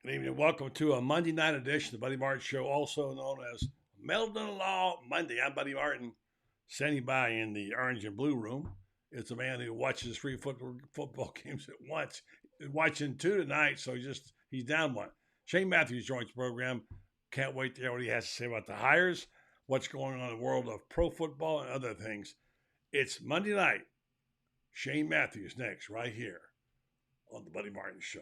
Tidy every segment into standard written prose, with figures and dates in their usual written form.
Good evening. Welcome to a Monday night edition of the Buddy Martin Show, also known as Meldon Law Monday. I'm Buddy Martin, standing by in the orange and blue room. It's a man who watches three football games at once. He's watching two tonight, so he's down one. Shane Matthews joins the program. Can't wait to hear what he has to say about the hires, what's going on in the world of pro football, and other things. It's Monday night. Shane Matthews next, right here on the Buddy Martin Show.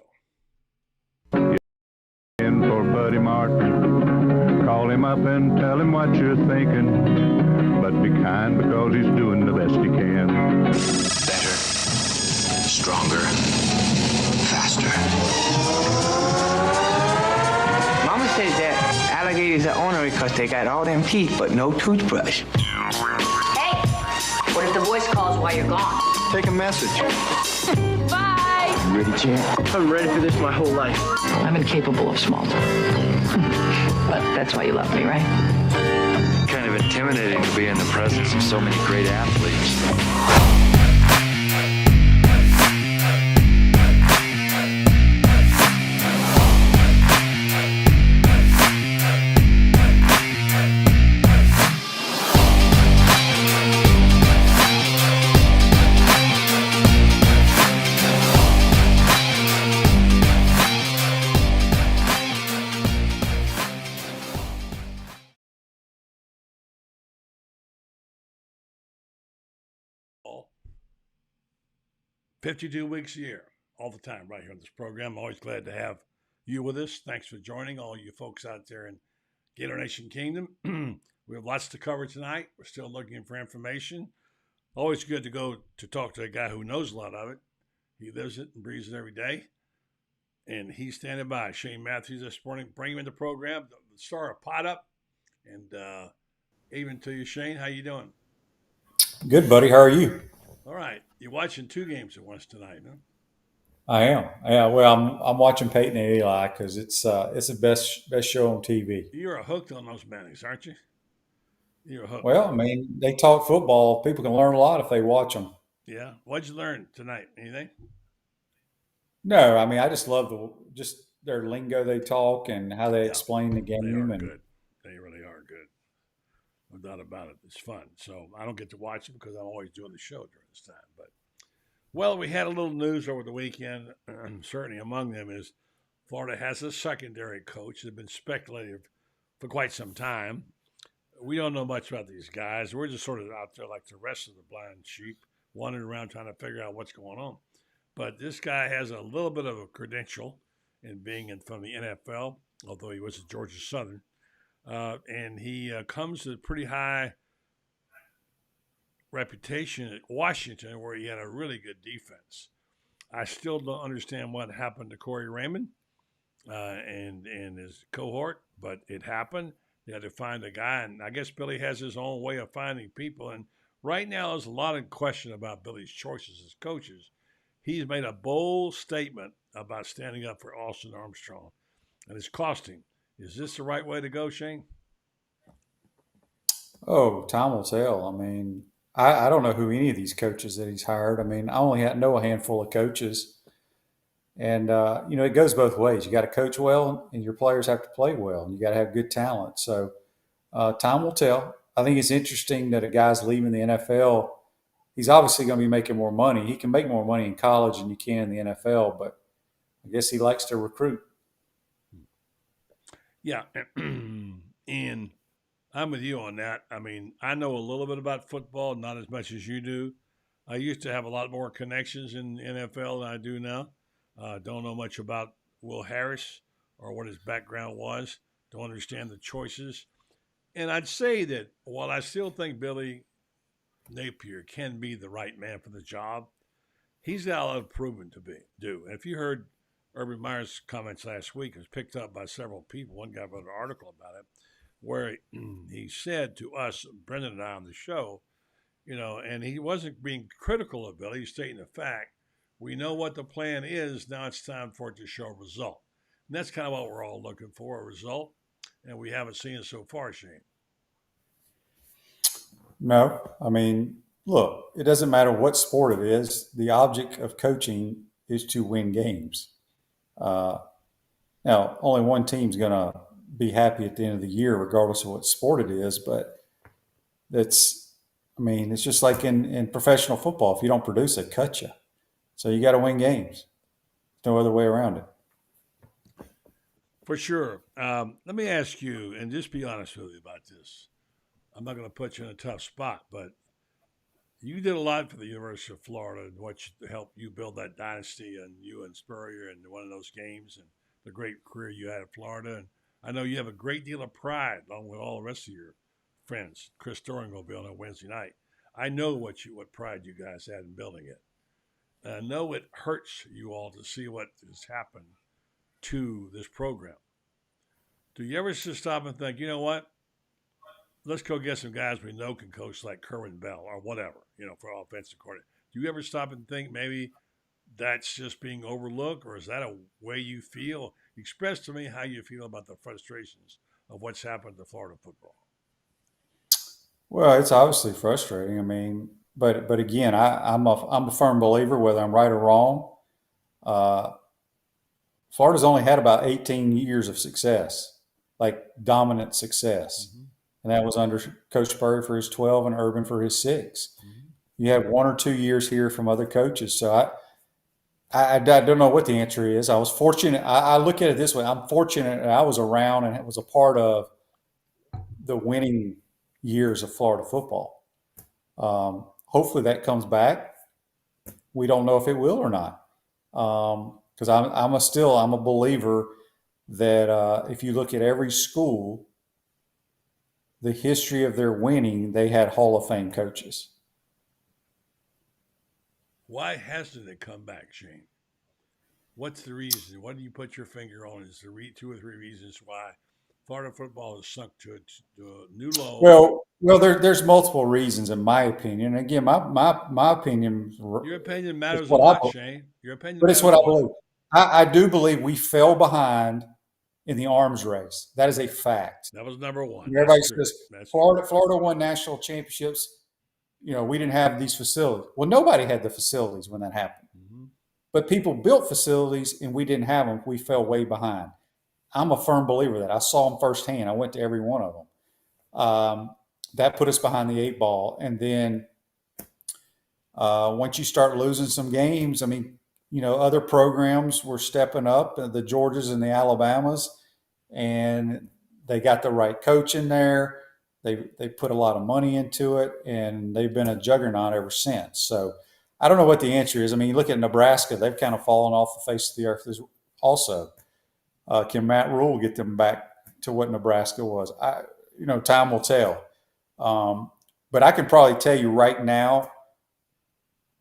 For Buddy Martin, call him up and tell him what you're thinking, but be kind because he's doing the best he can. Better, stronger, faster. Mama says that alligators are ornery because they got all them teeth but no toothbrush. Hey, what if the voice calls while you're gone? Take a message. Bye. You ready, champ? I'm ready for this my whole life. I'm incapable of small talk. But that's why you love me, right? Kind of intimidating to be in the presence of so many great athletes. All 52 weeks a year, all the time, right here on this program. I'm always glad to have you with us. Thanks for joining, all you folks out there in Gator Nation Kingdom. We have lots to cover tonight. We're still looking for information. Always good to go to talk to a guy who knows a lot of it. He lives it and breathes it every day. And he's standing by. Shane Matthews this morning. Bring him in the program. The star of Pot Up. And even to you, Shane. How you doing? Good, buddy. How are you? All right. You're watching two games at once tonight, huh? I am. Yeah. Well, I'm watching Peyton and Eli because it's the best show on TV. You're hooked on those Mannings, aren't you? You're hooked. Well, I mean, they talk football. People can learn a lot if they watch them. Yeah. What'd you learn tonight? Anything? No, I mean, I just love just their lingo they talk and how they explain the They game. are And good. They really are good. No doubt about it. It's fun. So I don't get to watch it because I'm always doing the show during this time. But well, we had a little news over the weekend. Certainly among them is Florida has a secondary coach. They've been speculative for quite some time. We don't know much about these guys. We're just sort of out there like the rest of the blind sheep, wandering around trying to figure out what's going on. But this guy has a little bit of a credential in being from the NFL, although he was at Georgia Southern. And he comes to a pretty high reputation at Washington, where he had a really good defense. I still don't understand what happened to Corey Raymond and his cohort, but it happened. They had to find a guy, and I guess Billy has his own way of finding people. And right now, there's a lot of question about Billy's choices as coaches. He's made a bold statement about standing up for Austin Armstrong, and it's costing. Is this the right way to go, Shane? oh, time will tell. I mean, I don't know who any of these coaches that he's hired. I mean, I only know a handful of coaches. And, it goes both ways. You got to coach well, and your players have to play well, and you got to have good talent. So time will tell. I think it's interesting that a guy's leaving the NFL. He's obviously going to be making more money. He can make more money in college than you can in the NFL, but I guess he likes to recruit. Yeah. And I'm with you on that. I mean, I know a little bit about football, not as much as you do. I used to have a lot more connections in the NFL than I do now. Don't know much about Will Harris or what his background was. Don't understand the choices. And I'd say that while I still think Billy Napier can be the right man for the job, he's got a lot of proving to do. And if you heard Urban Meyer's comments last week, it was picked up by several people. One guy wrote an article about it where he said to us, Brendan and I on the show, and he wasn't being critical of Billy. He's stating the fact. We know what the plan is. Now it's time for it to show a result. And that's kind of what we're all looking for, a result. And we haven't seen it so far, Shane. No, I mean, look, it doesn't matter what sport it is. The object of coaching is to win games. Now, only one team's going to be happy at the end of the year, regardless of what sport it is. But it's just like in professional football. If you don't produce, they cut you. So you got to win games. No other way around it. For sure. Let me ask you, and just be honest with you about this. I'm not going to put you in a tough spot, but you did a lot for the University of Florida and helped you build that dynasty, and you and Spurrier and one of those games and the great career you had at Florida. And I know you have a great deal of pride, along with all the rest of your friends. Chris Storing will be on a Wednesday night. I know what pride you guys had in building it. And I know it hurts you all to see what has happened to this program. Do you ever just stop and think, you know what? Let's go get some guys we know can coach like Kerwin Bell or whatever, for offensive coordinator. Do you ever stop and think maybe that's just being overlooked, or is that a way you feel? Express to me how you feel about the frustrations of what's happened to Florida football. Well, it's obviously frustrating. I mean, but again, I'm a firm believer, whether I'm right or wrong. Uh, Florida's only had about 18 years of success, like dominant success. Mm-hmm. And that was under Coach Spurrier for his 12 and Urban for his 6. Mm-hmm. You had 1 or 2 years here from other coaches. So I don't know what the answer is. I was fortunate. I look at it this way. I'm fortunate that I was around and was a part of the winning years of Florida football. Hopefully that comes back. We don't know if it will or not. Because I'm a believer that if you look at every school, the history of their winning, they had Hall of Fame coaches. Why hasn't it come back, Shane? What's the reason? What do you put your finger on? Is there 2 or 3 reasons why Florida football has sunk to a new low? Well, there's multiple reasons, in my opinion. Again, my opinion. Your opinion matters a lot, Shane. Your opinion. But it's what I believe. I do believe we fell behind in the arms race. That is a fact. That was number one. Everybody says Florida won national championships. We didn't have these facilities. Well, nobody had the facilities when that happened. Mm-hmm. But people built facilities, and we didn't have them. We fell way behind. I'm a firm believer of that. I saw them firsthand. I went to every one of them. That put us behind the 8 ball. And then once you start losing some games, other programs were stepping up, the Georgias and the Alabamas, and they got the right coach in there. They put a lot of money into it, and they've been a juggernaut ever since. So I don't know what the answer is. You look at Nebraska, they've kind of fallen off the face of the earth also. Can Matt Rule get them back to what Nebraska was? Time will tell. But I can probably tell you right now,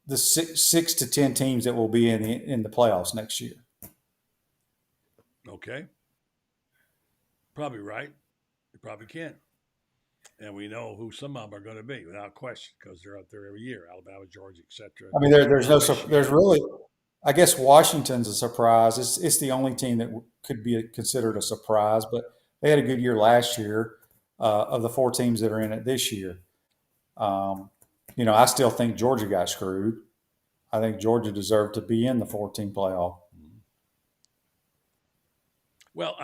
the 6 to 10 teams that will be in the playoffs next year. Okay. Probably right. You probably can. And we know who some of them are going to be, without question, because they're out there every year. Alabama, Georgia, etc. There's really, I guess Washington's a surprise. It's the only team that could be considered a surprise, but they had a good year last year of the 4 teams that are in it this year. I still think Georgia got screwed. I think Georgia deserved to be in the 14 playoff. Well,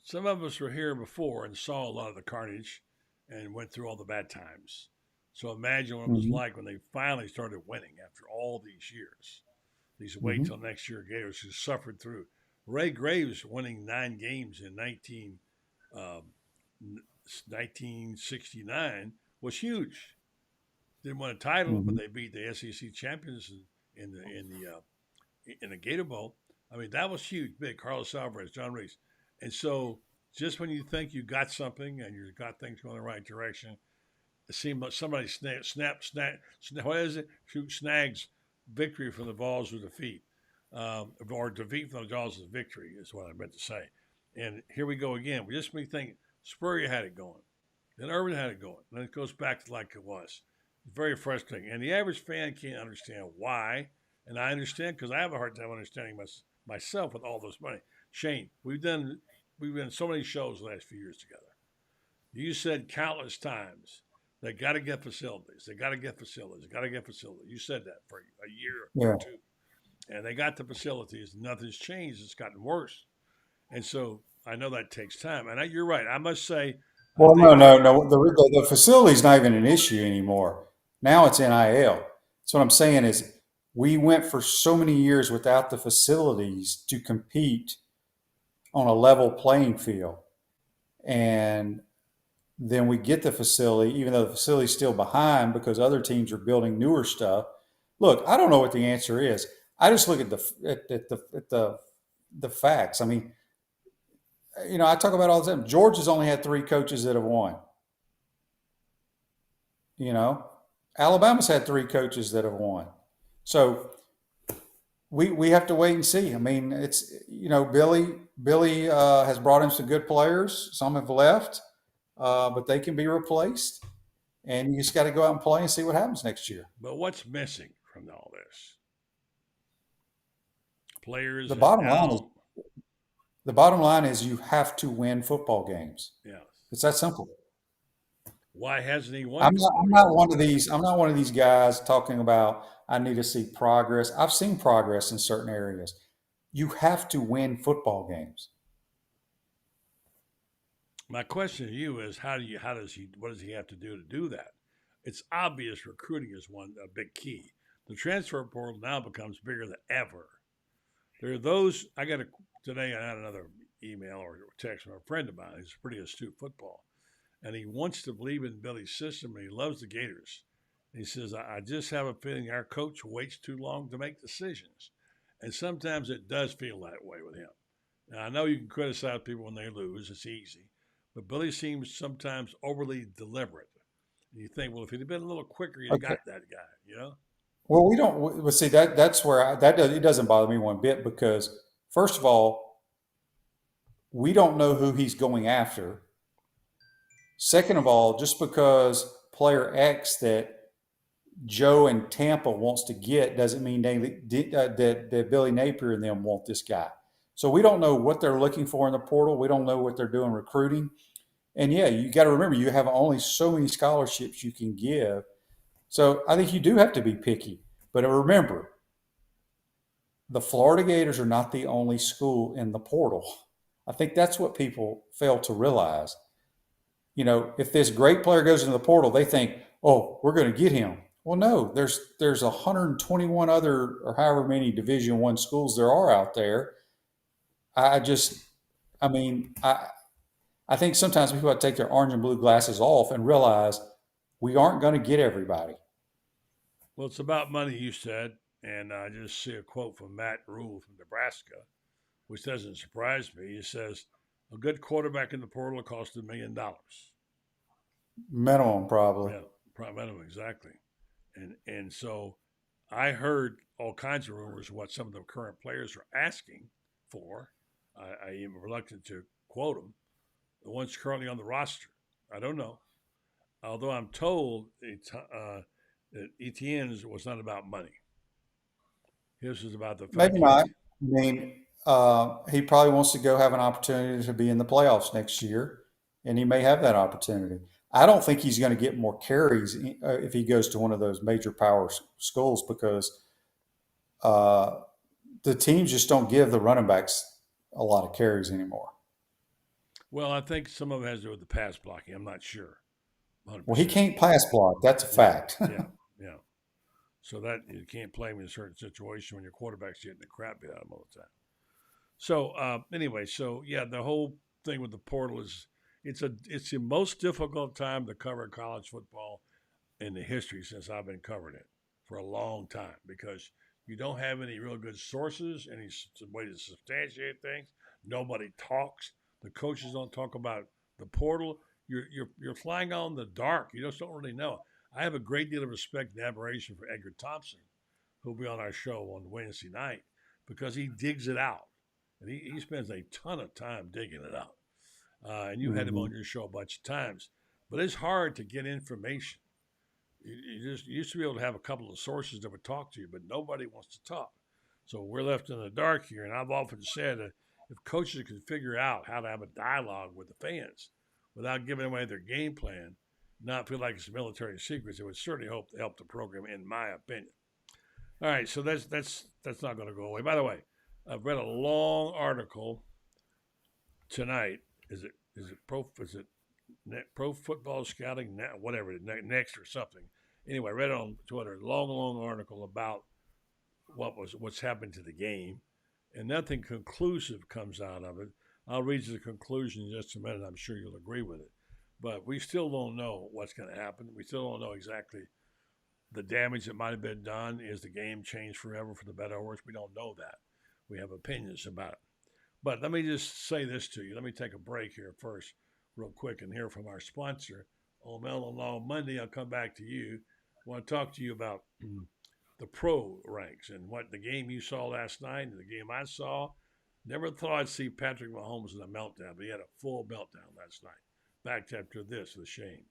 some of us were here before and saw a lot of the carnage and went through all the bad times. So imagine what it was like when they finally started winning after all these years. These wait till next year Gators who suffered through. Ray Graves winning 9 games in 1969 was huge. Didn't win a title, but they beat the SEC champions in the Gator Bowl. That was huge, big. Carlos Alvarez, John Reese. And so just when you think you got something and you've got things going the right direction, it seemed like somebody snags victory from the jaws of defeat, or defeat from the jaws of victory is what I meant to say. And here we go again. We just think Spurrier had it going, then Urban had it going, then it goes back to like it was. It's very frustrating, and the average fan can't understand why. And I understand because I have a hard time understanding myself with all this money. Shane, we've done so many shows the last few years together. You said countless times they got to get facilities. They got to get facilities. They got to get facilities. You said that for a year or 2, and they got the facilities. Nothing's changed. It's gotten worse. And so I know that takes time. And you're right. I must say, Well, think, no. The facility's not even an issue anymore. Now it's NIL. So what I'm saying is we went for so many years without the facilities to compete on a level playing field. And then we get the facility, even though the facility's still behind because other teams are building newer stuff. Look, I don't know what the answer is. I just look at the facts. I mean, I talk about all the time. Georgia's only had 3 coaches that have won. Alabama's had 3 coaches that have won. So we have to wait and see. I mean, it's Billy has brought in some good players. Some have left, but they can be replaced. And you just got to go out and play and see what happens next year. But what's missing from all this? Players. The bottom line is you have to win football games. Yeah, it's that simple. Why hasn't he won? I'm not one of these. I'm not one of these guys talking about I need to see progress. I've seen progress in certain areas. You have to win football games. My question to you is what does he have to do that? It's obvious recruiting is a big key. The transfer portal now becomes bigger than ever. There are those, today I had another email or text from a friend of mine who's pretty astute football. And he wants to believe in Billy's system and he loves the Gators. He says, I just have a feeling our coach waits too long to make decisions. And sometimes it does feel that way with him. Now, I know you can criticize people when they lose. It's easy. But Billy seems sometimes overly deliberate. And you think, well, if he'd have been a little quicker, you'd have got that guy, Well, we don't. But see, that's where it doesn't bother me one bit because, first of all, we don't know who he's going after. Second of all, just because player X that Joe in Tampa wants to get doesn't mean that Billy Napier and them want this guy. So we don't know what they're looking for in the portal. We don't know what they're doing recruiting. And yeah, you got to remember you have only so many scholarships you can give. So I think you do have to be picky. But remember, the Florida Gators are not the only school in the portal. I think that's what people fail to realize. If this great player goes into the portal, they think, oh, we're going to get him. Well, no, there's 121 other or however many Division I schools there are out there. I think sometimes people have to take their orange and blue glasses off and realize we aren't going to get everybody. Well, it's about money, you said, and I just see a quote from Matt Rule from Nebraska, which doesn't surprise me. He says, a good quarterback in the portal will cost $1 million. Minimum, probably. Yeah, minimum, exactly. And so I heard all kinds of rumors of what some of the current players are asking for. I am reluctant to quote them. The ones currently on the roster, I don't know. Although I'm told that Etienne's was not about money. His was about the fact maybe not. I mean, he probably wants to go have an opportunity to be in the playoffs next year, and he may have that opportunity. I don't think he's going to get more carries if he goes to one of those major power schools because the teams just don't give the running backs a lot of carries anymore. Well, I think some of it has to do with the pass blocking. I'm not sure. 100%. Well, he can't pass block. That's a fact. Yeah. So that you can't play him in a certain situation when your quarterback's getting the crap beat out of him all the time. So anyway, the whole thing with the portal is it's the most difficult time to cover college football in the history since I've been covering it for a long time because you don't have any real good sources, any way to substantiate things. Nobody talks. The coaches don't talk about the portal. You're flying out in the dark. You just don't really know. I have a great deal of respect and admiration for Edgar Thompson, who'll be on our show on Wednesday night, because he digs it out. And he spends a ton of time digging it out. And you had him on your show a bunch of times. But it's hard to get information. You used to be able to have a couple of sources that would talk to you, but nobody wants to talk. So we're left in the dark here. And I've often said that if coaches could figure out how to have a dialogue with the fans without giving away their game plan, not feel like it's military secrets, it would certainly help the program, in my opinion. All right, so that's not going to go away. By the way, I've read a long article tonight. Pro Football Scouting whatever next or something. Anyway, I read it on Twitter. Long article about what's happened to the game, and nothing conclusive comes out of it. I'll read you the conclusion in just a minute. I'm sure you'll agree with it, but we still don't know what's going to happen. We still don't know exactly the damage that might have been done. Is the game changed forever for the better or worse? We don't know that. We have opinions about it. But let me just say this to you. Let me take a break here first, real quick, and hear from our sponsor. On Melon Law Monday, I'll come back to you. I want to talk to you about the pro ranks and what the game you saw last night and the game I saw. Never thought I'd see Patrick Mahomes in a meltdown, but he had a full meltdown last night. Back after this with Shane.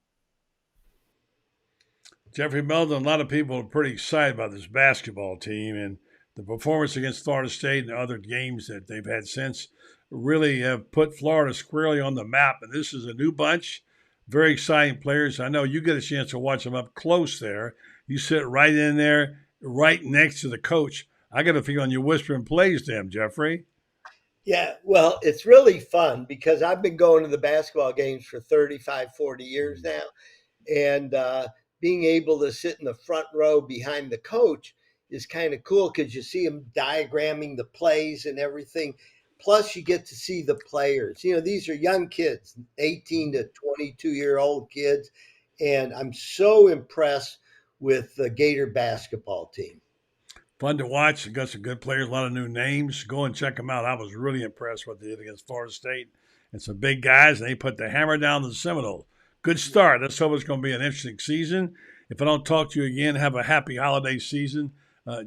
Jeffrey Meldon, a lot of people are pretty excited about this basketball team, and the performance against Florida State and other games that they've had since really have put Florida squarely on the map. And this is a new bunch, very exciting players. I know you get a chance to watch them up close there. You sit right in there, right next to the coach. I got a feeling you're whispering plays to him, Jeffrey. Yeah, well, it's really fun because I've been going to the basketball games for 35, 40 years now. And being able to sit in the front row behind the coach is kind of cool because you see him diagramming the plays and everything. Plus, you get to see the players. You know, these are young kids, 18 to 22-year-old kids. And I'm so impressed with the Gator basketball team. Fun to watch. Got some good players, a lot of new names. Go and check them out. I was really impressed with what they did against Florida State. And some big guys, and they put the hammer down the Seminoles. Good start. Let's hope it's going to be an interesting season. If I don't talk to you again, have a happy holiday season.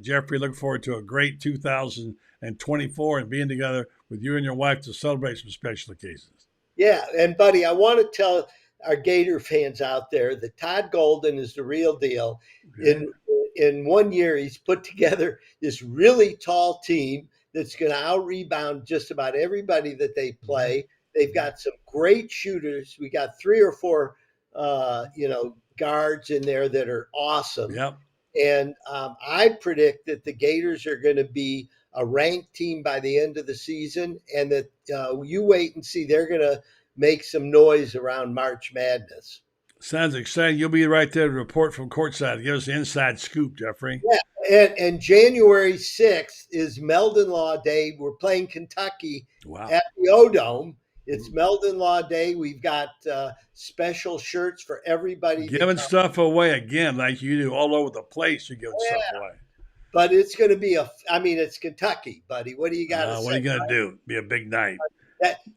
Jeffrey, look forward to a great 2024 and being together with you and your wife to celebrate some special occasions. Yeah, and buddy, I want to tell our Gator fans out there that Todd Golden is the real deal. Okay. In 1 year, he's put together this really tall team that's going to out-rebound just about everybody that they play. They've got some great shooters. We got 3 or 4, guards in there that are awesome. Yep. And I predict that the Gators are going to be a ranked team by the end of the season, and that you wait and see. They're going to make some noise around March Madness. Sounds exciting. You'll be right there to report from courtside. Give us the inside scoop, Jeffrey. Yeah, and January 6th is Meldon Law Day. We're playing Kentucky at the O-Dome. It's Meldon Law Day. We've got special shirts for everybody. Giving stuff away again like you do all over the place. You're giving stuff away. But it's going to be it's Kentucky, buddy. What do you got to say? What are you going to do? Be a big night.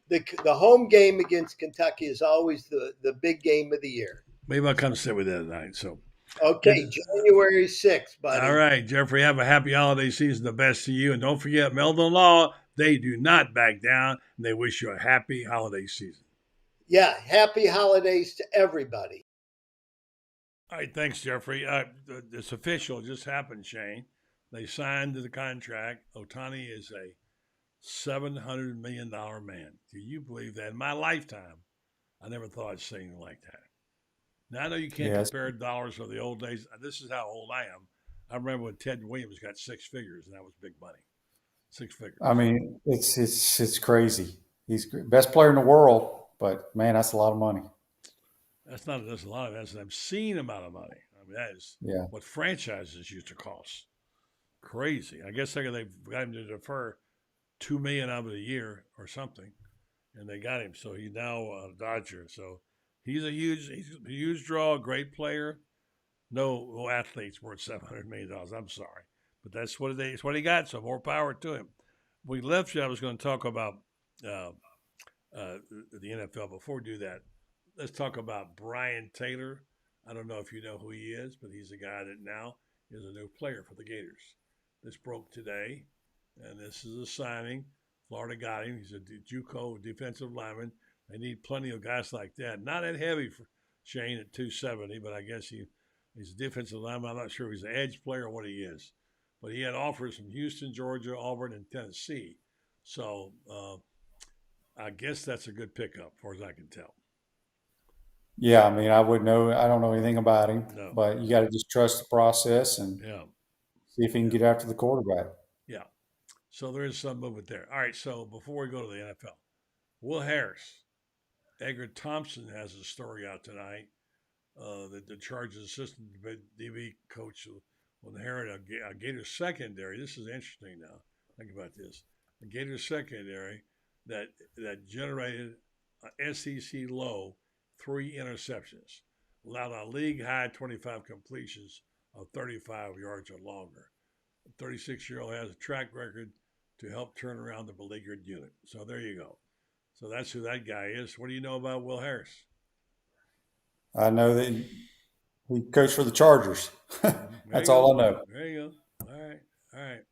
The home game against Kentucky is always the big game of the year. Maybe I'll come sit with you tonight. So, okay, January 6th, buddy. All right, Jeffrey, have a happy holiday season. The best to you. And don't forget, Meldon Law, they do not back down. And they wish you a happy holiday season. Yeah, happy holidays to everybody. All right, thanks, Jeffrey. It's official. It just happened, Shane. They signed the contract. Ohtani is a $700 million man. Do you believe that? In my lifetime, I never thought I'd say anything like that. Now, I know you can't compare dollars of the old days. This is how old I am. I remember when Ted Williams got 6 figures, and that was big money. 6 figures. I mean, it's crazy. He's the best player in the world, but, man, that's a lot of money. That's a lot of that. That's an obscene amount of money. I mean, that is what franchises used to cost. Crazy. I guess they've got him to defer $2 million out of the year or something, and they got him. So he's now a Dodger. So he's a huge draw, great player. No athlete's worth $700 million. I'm sorry, but it's what he got. So more power to him. We left you. I was going to talk about the NFL. Before we do that, let's talk about Brian Taylor. I don't know if you know who he is, but he's a guy that now is a new player for the Gators. This broke today, and this is a signing. Florida got him. He's a JUCO defensive lineman. They need plenty of guys like that. Not that heavy for Shane at 270, but I guess he's a defensive lineman. I'm not sure if he's an edge player or what he is. But he had offers from Houston, Georgia, Auburn, and Tennessee. So I guess that's a good pickup, as far as I can tell. Yeah, I mean, I don't know anything about him, but you got to just trust the process and see if he can get after the quarterback. Yeah. So there is some movement there. All right, so before we go to the NFL, Will Harris. Edgar Thompson has a story out tonight that the Chargers assistant DB coach will inherit a Gator secondary. This is interesting now. Think about this. A Gator secondary that generated a SEC low 3 interceptions, allowed a league high 25 completions of 35 yards or longer. The 36-year-old has a track record to help turn around the beleaguered unit. So there you go. So that's who that guy is. What do you know about Will Harris? I know that he coached for the Chargers. That's all I know. There you go. All right.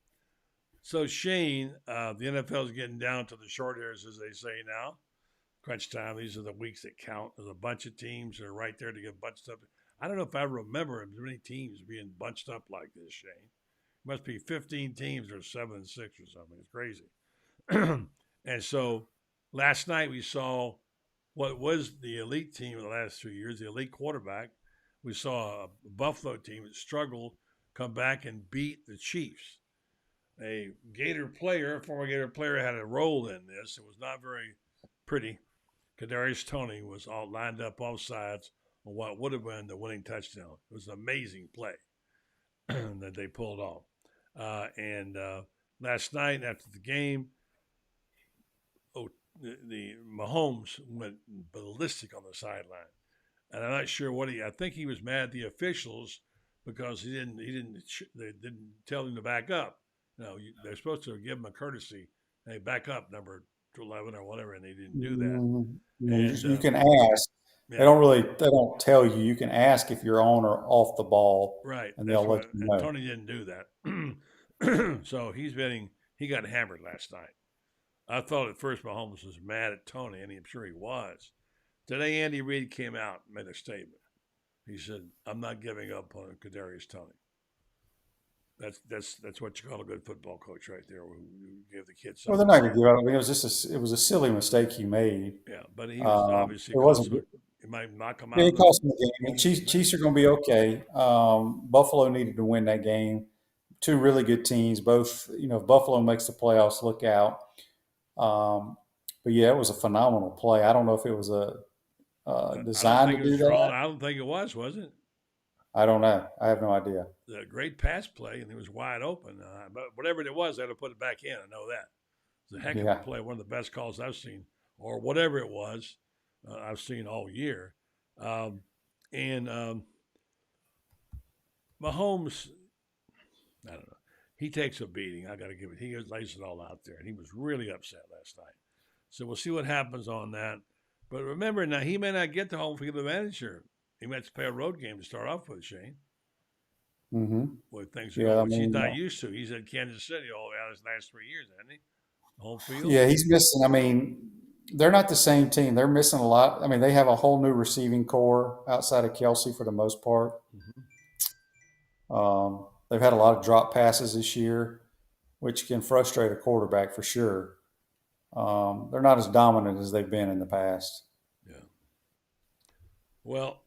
So Shane, the NFL is getting down to the short hairs, as they say now. Crunch time. These are the weeks that count. There's a bunch of teams that are right there to get bunched up. I don't know if I remember as many teams being bunched up like this, Shane. It must be 15 teams or 7-6 or something. It's crazy. And so last night we saw what was the elite team in the last 2 years, the elite quarterback. We saw a Buffalo team that struggled come back and beat the Chiefs. A former Gator player, had a role in this. It was not very pretty. Kadarius Toney was all lined up off sides on what would have been the winning touchdown. It was an amazing play that they pulled off. And last night after the game, the Mahomes went ballistic on the sideline, and I'm not sure I think he was mad at the officials because they didn't tell him to back up. They're supposed to give him a courtesy. Hey, back up, number 11 or whatever, and they didn't do that. Mm-hmm. And, you can ask. Yeah. They don't tell you. You can ask if you're on or off the ball, right? And they'll let you know. Tony didn't do that, so he got hammered last night. I thought at first Mahomes was mad at Tony, and I'm sure he was. Today, Andy Reid came out and made a statement. He said, "I'm not giving up on Kadarius Toney." That's what you call a good football coach right there. Who give the kids something. Well, they're not going to give up. I mean, it was a silly mistake he made. Yeah, but he was obviously. It wasn't. It might knock him out. Yeah, he cost him the game. Chiefs are going to be okay. Buffalo needed to win that game. Two really good teams. Both, if Buffalo makes the playoffs, look out. But yeah, it was a phenomenal play. I don't know if it was designed to do that. I don't think it was it? I don't know. I have no idea. A great pass play, and it was wide open. But whatever it was, they had to put it back in. I know that. It's a heck of a play, one of the best calls I've seen, or whatever it was I've seen all year. And Mahomes, I don't know. He takes a beating. I got to give it. He lays it all out there, and he was really upset last night. So we'll see what happens on that. But remember, now he may not get the home field advantage here. He might have to play a road game to start off with, Shane. Mm-hmm. With things which he's not used to. He's at Kansas City all his last 3 years, hasn't he? Home field. Yeah, he's missing. I mean, they're not the same team. They're missing a lot. I mean, they have a whole new receiving core outside of Kelsey for the most part. Mm-hmm. They've had a lot of drop passes this year, which can frustrate a quarterback for sure. They're not as dominant as they've been in the past. Yeah. Well,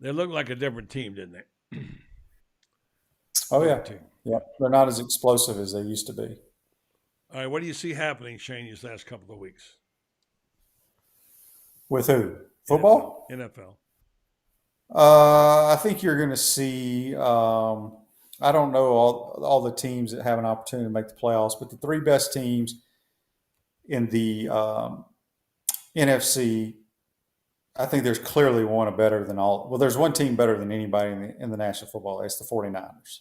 they look like a different team, didn't they? Oh, yeah. Yeah. They're not as explosive as they used to be. All right. What do you see happening, Shane, these last couple of weeks? With who? Football? NFL. I think you're going to see, I don't know all the teams that have an opportunity to make the playoffs, but the three best teams in the NFC, I think there's clearly one better than all. Well, there's one team better than anybody in the National Football League. It's the 49ers.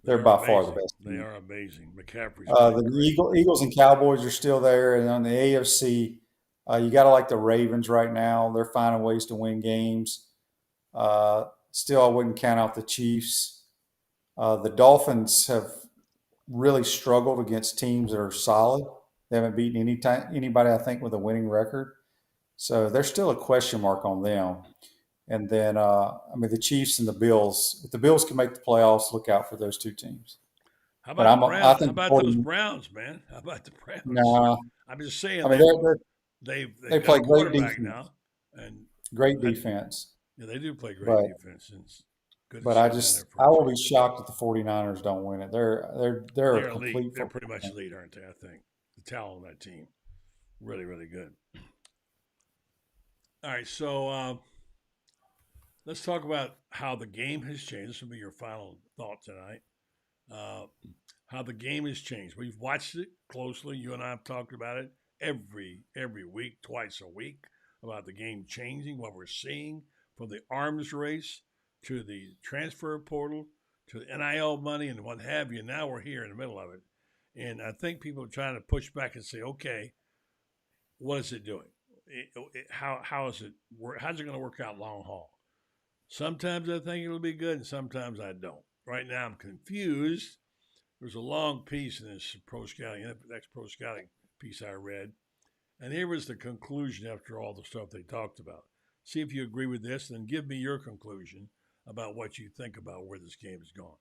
They're by far the best team. They are amazing. McCaffrey's the Eagles and Cowboys are still there. And on the AFC, you got to like the Ravens right now. They're finding ways to win games. Still, I wouldn't count out the Chiefs. The Dolphins have really struggled against teams that are solid. They haven't beaten anybody, I think, with a winning record. So there's still a question mark on them. And then, the Chiefs and the Bills. If the Bills can make the playoffs, look out for those two teams. How about the Browns? How about those Browns, man? How about the Browns? No. I'm just saying. They play great defense now. And great defense. Yeah, they do play great defense. But I will be shocked if the 49ers don't win it. They're a complete. They're pretty much elite, aren't they? I think the talent on that team. Really, really good. All right, so let's talk about how the game has changed. This will be your final thought tonight. Uh, how the game has changed. We've watched it closely. You and I have talked about it every week, twice a week, about the game changing, what we're seeing from the arms race to the transfer portal to the NIL money and what have you. Now we're here in the middle of it. And I think people are trying to push back and say, okay, what is it doing? How is it? How's it going to work out long haul? Sometimes I think it'll be good, and sometimes I don't. Right now, I'm confused. There's a long piece in this pro scouting, next pro scouting piece I read, and here was the conclusion after all the stuff they talked about. See if you agree with this, and then give me your conclusion about what you think about where this game is going.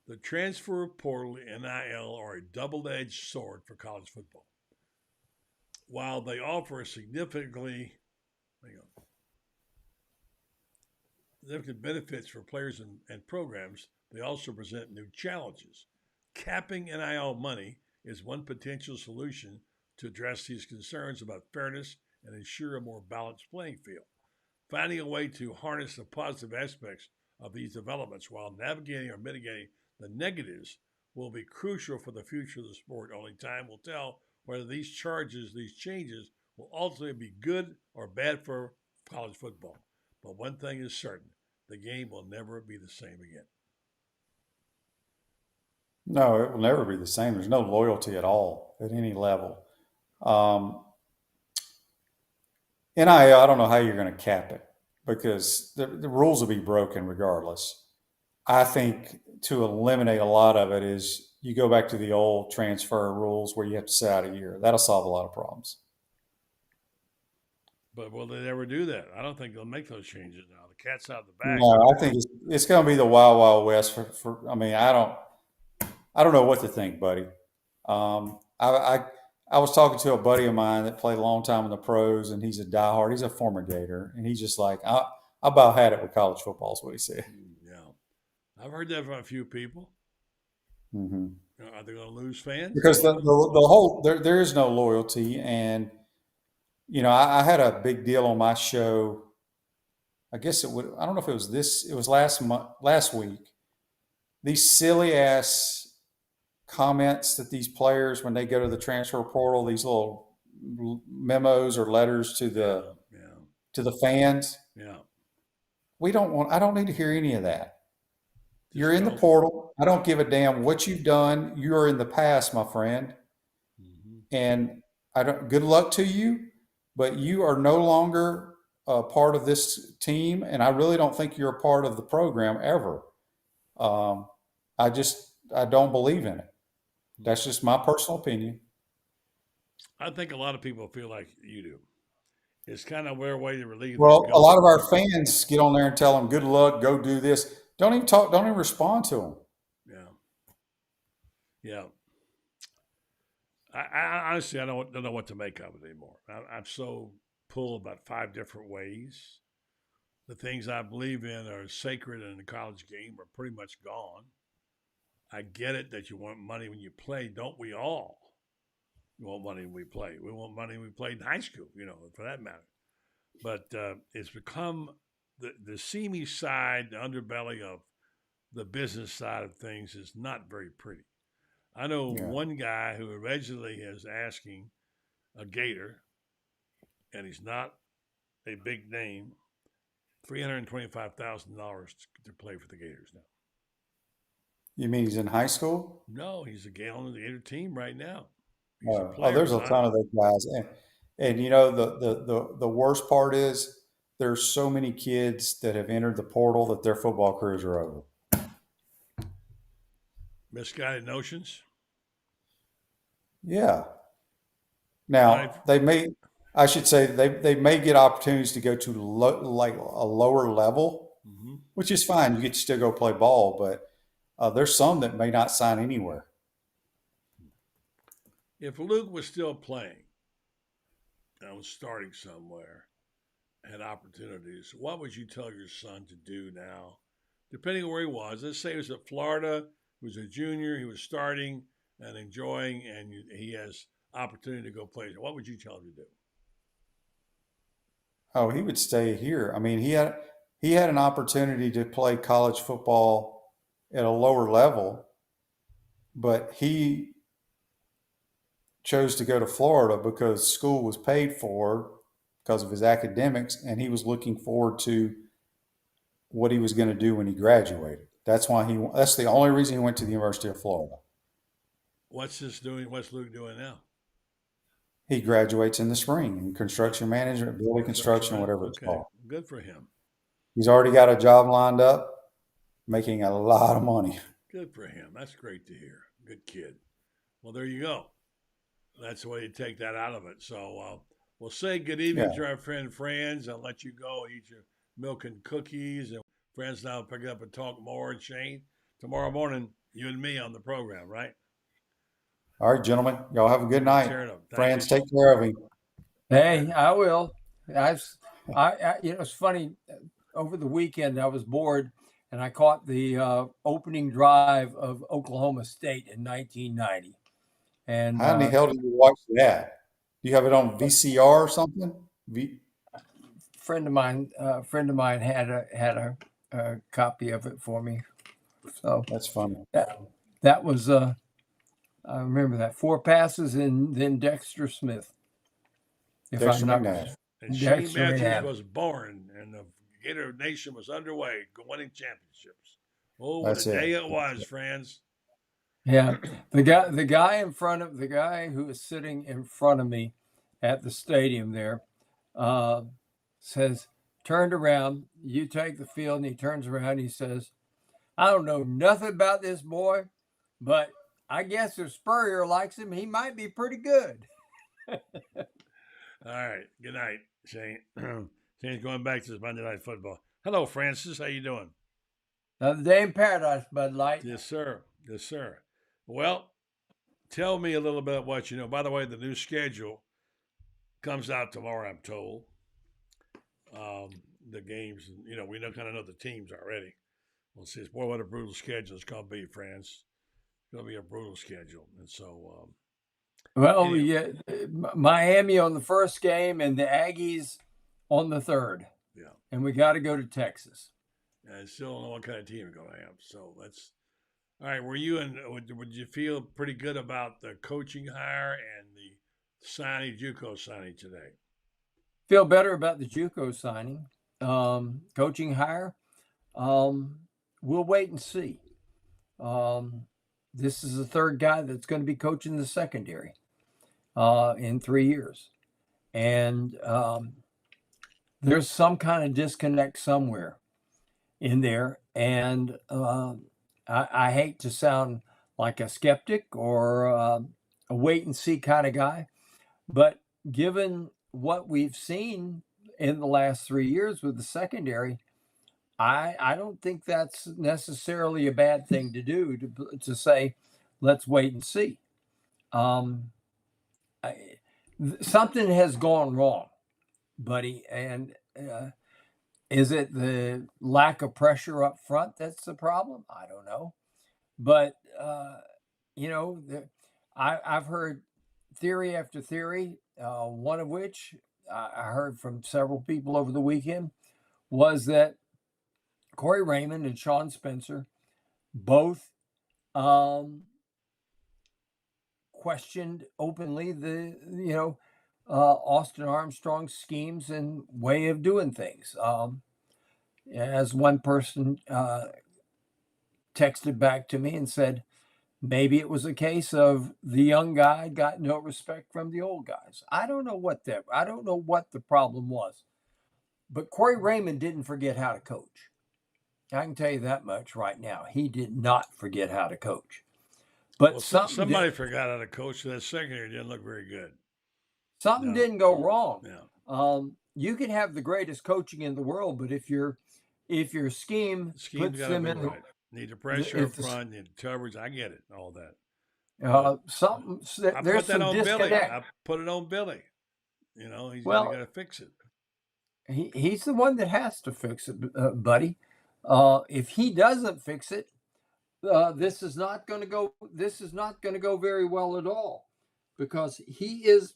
The transfer portal and NIL are a double-edged sword for college football. While they offer significant benefits for players and programs, they also present new challenges. Capping NIL money is one potential solution to address these concerns about fairness and ensure a more balanced playing field. Finding a way to harness the positive aspects of these developments while navigating or mitigating the negatives will be crucial for the future of the sport. Only time will tell whether these changes will ultimately be good or bad for college football. But one thing is certain, the game will never be the same again. No, it will never be the same. There's no loyalty at all at any level. NIL, I don't know how you're going to cap it because the rules will be broken regardless. I think to eliminate a lot of it is you go back to the old transfer rules where you have to sit out a year. That'll solve a lot of problems. But will they ever do that? I don't think they'll make those changes now. The cat's out of the bag. No, I think it's going to be the wild, wild west. For I mean, I don't know what to think, buddy. I was talking to a buddy of mine that played a long time in the pros, and he's a diehard. He's a former Gator, and he's just like, I about had it with college football. Is what he said. Yeah, I've heard that from a few people. Mm-hmm. Are they going to lose fans? Because the whole there is no loyalty, and I had a big deal on my show. I guess I don't know if it was this. It was last week. These silly ass comments that these players, when they go to the transfer portal, these little memos or letters to the fans. Yeah. I don't need to hear any of that. You're in the portal. I don't give a damn what you've done. You are in the past, my friend. Mm-hmm. And good luck to you, but you are no longer a part of this team. And I really don't think you're a part of the program ever. I don't believe in it. That's just my personal opinion. I think a lot of people feel like you do. It's kind of their way to relieve. Well, a lot of our fans get on there and tell them, good luck, go do this. Don't even talk, don't even respond to them. Yeah. I honestly, I don't know what to make of it anymore. I'm so pulled about 5 different ways. The things I believe in are sacred in the college game are pretty much gone. I get it that you want money when you play. Don't we all? We want money when we play. We want money when we played in high school, for that matter. But it's become the seamy side, the underbelly of the business side of things is not very pretty. I know one guy who originally is asking a Gator, and he's not a big name, $325,000 to play for the Gators now. You mean he's in high school? No, he's a Gator on the Gator team right now. There's a ton of those guys, and the worst part is there's so many kids that have entered the portal that their football careers are over. Misguided notions. Yeah. Now they may get opportunities to go to like a lower level, mm-hmm. which is fine. You get to still go play ball, but there's some that may not sign anywhere. If Luke was still playing and was starting somewhere, had opportunities, what would you tell your son to do now, depending on where he was? Let's say he was at Florida, he was a junior, he was starting and enjoying, and he has opportunity to go play, what would you tell him to do? Oh, he would stay here. I mean, he had an opportunity to play college football at a lower level, but he chose to go to Florida because school was paid for because of his academics, and he was looking forward to what he was going to do when he graduated. That's the only reason he went to the University of Florida. What's Luke doing now? He graduates in the spring in construction management, building construction, whatever it's called. Good for him. He's already got a job lined up, making a lot of money. Good for him. That's great to hear. Good kid. Well, there you go. That's the way you take that out of it. So we'll say good evening to our friend Franz. I'll let you go eat your milk and cookies. And Franz and I will pick it up and talk more. And Shane, tomorrow morning, you and me on the program, right? All right, gentlemen. Y'all have a good night. Franz, take care of him. Hey, I will. It's funny. Over the weekend, I was bored, and I caught the opening drive of Oklahoma State in 1990. And how in the hell did you watch that? Do you have it on VCR or something? Friend of mine had a copy of it for me. So that's funny. That was I remember that 4 passes and then Dexter Smith. Dexter McNabb. And Shane Matthews was born, and the Gator Nation was underway, winning championships. Oh, what a day it was, Franz. Yeah, the guy who is sitting in front of me at the stadium there says, turned around, you take the field, and he turns around and he says, I don't know nothing about this boy, but I guess if Spurrier likes him, he might be pretty good. All right. Good night, Shane. Shane's going back to his Monday Night Football. Hello, Francis. How you doing? Another day in paradise, Bud Light. Yes, sir. Yes, sir. Well, tell me a little bit what you know. By the way, the new schedule comes out tomorrow, I'm told. The games, we kind of know the teams already. We'll see. Boy, what a brutal schedule it's going to be, Franz. It's going to be a brutal schedule. And so, yeah, Miami on the first game and the Aggies on the third. Yeah. And we got to go to Texas. And I still don't know what kind of team we're going to have. So that's all right. Would you feel pretty good about the coaching hire and the JUCO signing today? Feel better about the JUCO signing. Coaching hire. We'll wait and see. This is the third guy that's going to be coaching the secondary in 3 years. And there's some kind of disconnect somewhere in there. And I hate to sound like a skeptic or a wait and see kind of guy, but given what we've seen in the last 3 years with the secondary, I don't think that's necessarily a bad thing to do, to say, let's wait and see. Something has gone wrong, buddy. And is it the lack of pressure up front that's the problem? I don't know. But, I've heard theory after theory, one of which I heard from several people over the weekend was that Corey Raymond and Sean Spencer both questioned openly the Austin Armstrong's schemes and way of doing things. As one person texted back to me and said, maybe it was a case of the young guy got no respect from the old guys. I don't know what the problem was, but Corey Raymond didn't forget how to coach. I can tell you that much right now. He did not forget how to coach. But somebody forgot how to coach. That secondary didn't look very good. Something didn't go wrong. Yeah. You can have the greatest coaching in the world, but if your scheme puts them in right. Need the pressure up front, need the coverage. I get it, all that. There's some disconnect. I put it on Billy. He's got to fix it. He's the one that has to fix it, buddy. If he doesn't fix it, this is not going to go very well at all. because he's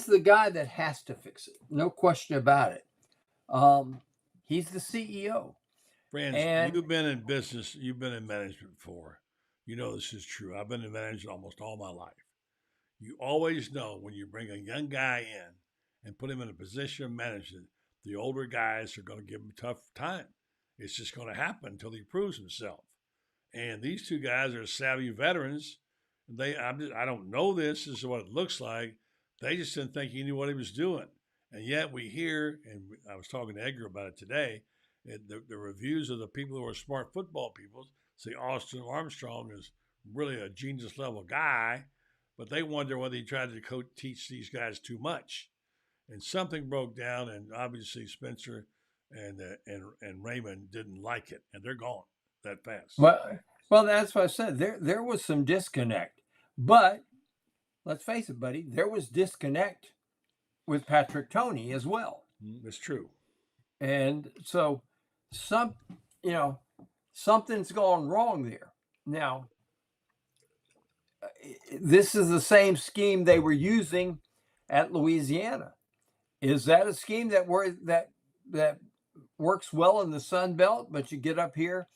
the guy that has to fix it. No question about it. He's the CEO. Franz, And you've been in business, you've been in management before. You know this is true. I've been in management almost all my life. You always know when you bring a young guy in and put him in a position of management, the older guys are going to give him a tough time. It's just going to happen until he proves himself. And these two guys are savvy veterans. I don't know this. This is what it looks like. They just didn't think he knew what he was doing. And yet we hear, and I was talking to Edgar about it today, the reviews of the people who are smart football people say Austin Armstrong is really a genius level guy, but they wonder whether he tried to teach these guys too much. And something broke down, and obviously Spencer and Raymond didn't like it, and they're gone that fast. Well, that's what I said. There was some disconnect, but let's face it, buddy, there was disconnect with Patrick Toney as well. It's true. And so something's gone wrong there. Now, this is the same scheme they were using at Louisiana. Is that a scheme that works well in the Sun Belt, but you get up here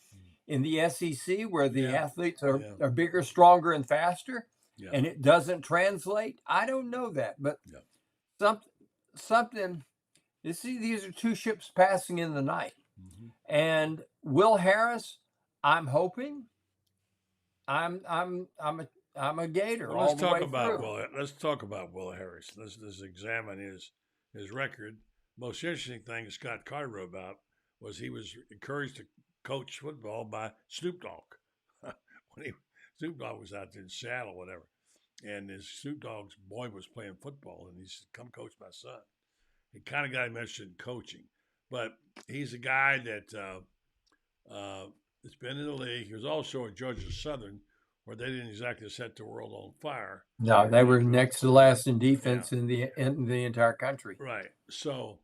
in the SEC where the athletes are bigger, stronger, and faster, and it doesn't translate? I don't know that, but something. You see, these are two ships passing in the night, and Will Harris. I'm hoping. I'm a Gator. Well, let's talk about Will Harris. Let's examine his record. Most interesting thing Scott Carter wrote about was he was encouraged to coach football by Snoop Dogg when Snoop Dogg was out there in Seattle, whatever, and his Snoop Dogg's boy was playing football, and he said, "Come coach my son." It kind of got him interested in coaching, but he's a guy that has been in the league. He was also at Georgia Southern, where they didn't exactly set the world on fire. No, they were next to last in defense in the entire country. Right. So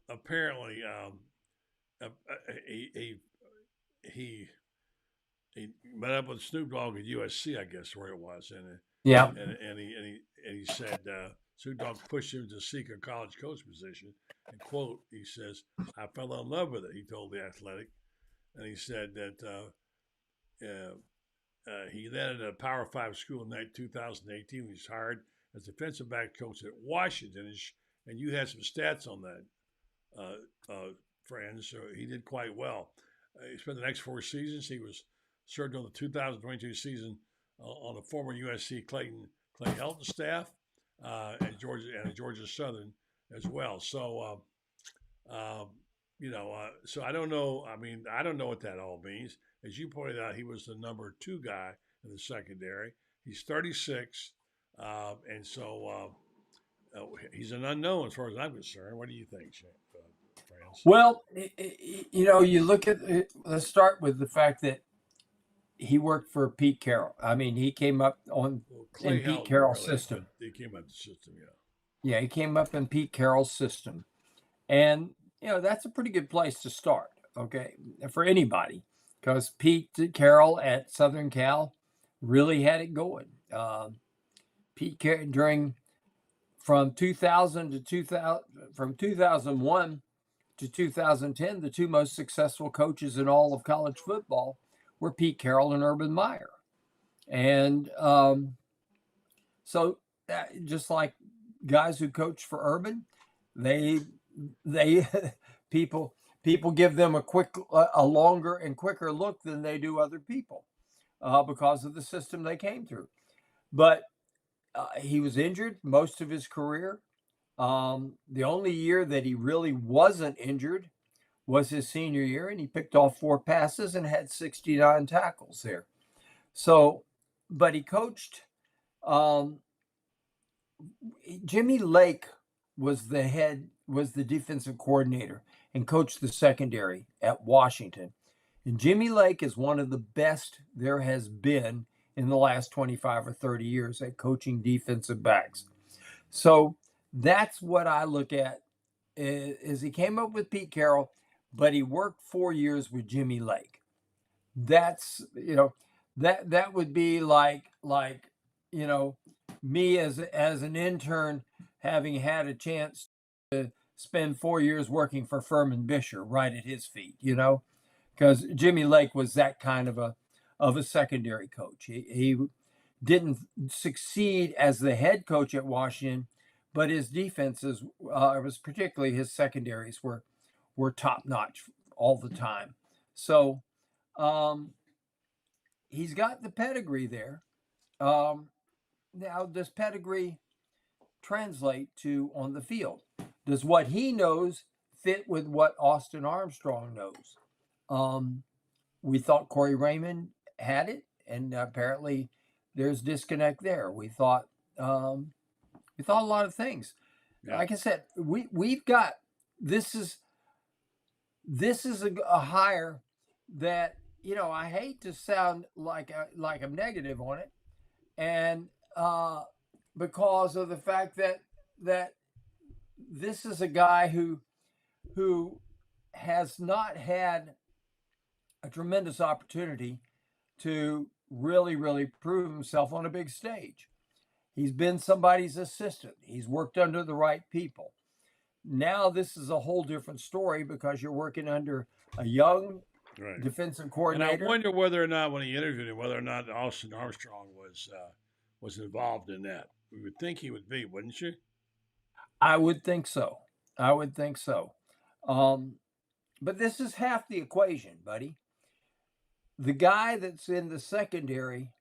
apparently, he met up with Snoop Dogg at USC, I guess, where it was, and he said Snoop Dogg pushed him to seek a college coach position. And quote, he says, "I fell in love with it." He told The Athletic, and he said that. He then at a Power 5 school in 2018. He was hired as defensive back coach at Washington, and you had some stats on that, Franz. So he did quite well. He spent the next 4 seasons. He was served on the 2022 season on the former USC Clay Helton staff at Georgia Southern as well. So, so I don't know. I mean, I don't know what that all means. As you pointed out, he was the number 2 guy in the secondary. He's 36, and so he's an unknown as far as I'm concerned. What do you think, Franz? Well, you look at it, let's start with the fact that he worked for Pete Carroll. I mean, he came up in Pete Carroll's system. He came up in the system, Yeah, he came up in Pete Carroll's system, and that's a pretty good place to start. Okay, for anybody. Because Pete Carroll at Southern Cal really had it going. Pete Carroll from 2001 to 2010, the 2 most successful coaches in all of college football were Pete Carroll and Urban Meyer, and so just like guys who coach for Urban, they people give them a longer and quicker look than they do other people because of the system they came through. But he was injured most of his career. The only year that he really wasn't injured was his senior year, and he picked off 4 passes and had 69 tackles there. So, but he coached. Jimmy Lake was the defensive coordinator and coached the secondary at Washington. And Jimmy Lake is one of the best there has been in the last 25 or 30 years at coaching defensive backs. So that's what I look at is he came up with Pete Carroll, but he worked 4 years with Jimmy Lake. That's, that would be like me as an intern, having had a chance to spend 4 years working for Furman Bisher right at his feet, because Jimmy Lake was that kind of a secondary coach. He didn't succeed as the head coach at Washington, but his defenses, was particularly his secondaries, were top notch all the time. So he's got the pedigree there. Now, does pedigree translate to on the field? Does what he knows fit with what Austin Armstrong knows? We thought Corey Raymond had it, and apparently there's disconnect there. We thought a lot of things. Yeah. Like I said, we've got this is a hire that, I hate to sound like I'm negative on it, and because of the fact that this is a guy who has not had a tremendous opportunity to really prove himself on a big stage. He's been somebody's assistant. He's worked under the right people. Now this is a whole different story because you're working under a young defensive coordinator. And I wonder whether or not, when he interviewed him, whether or not Austin Armstrong was involved in that. We would think he would be, wouldn't you? I would think so. But this is half the equation, buddy. The guy that's in the secondary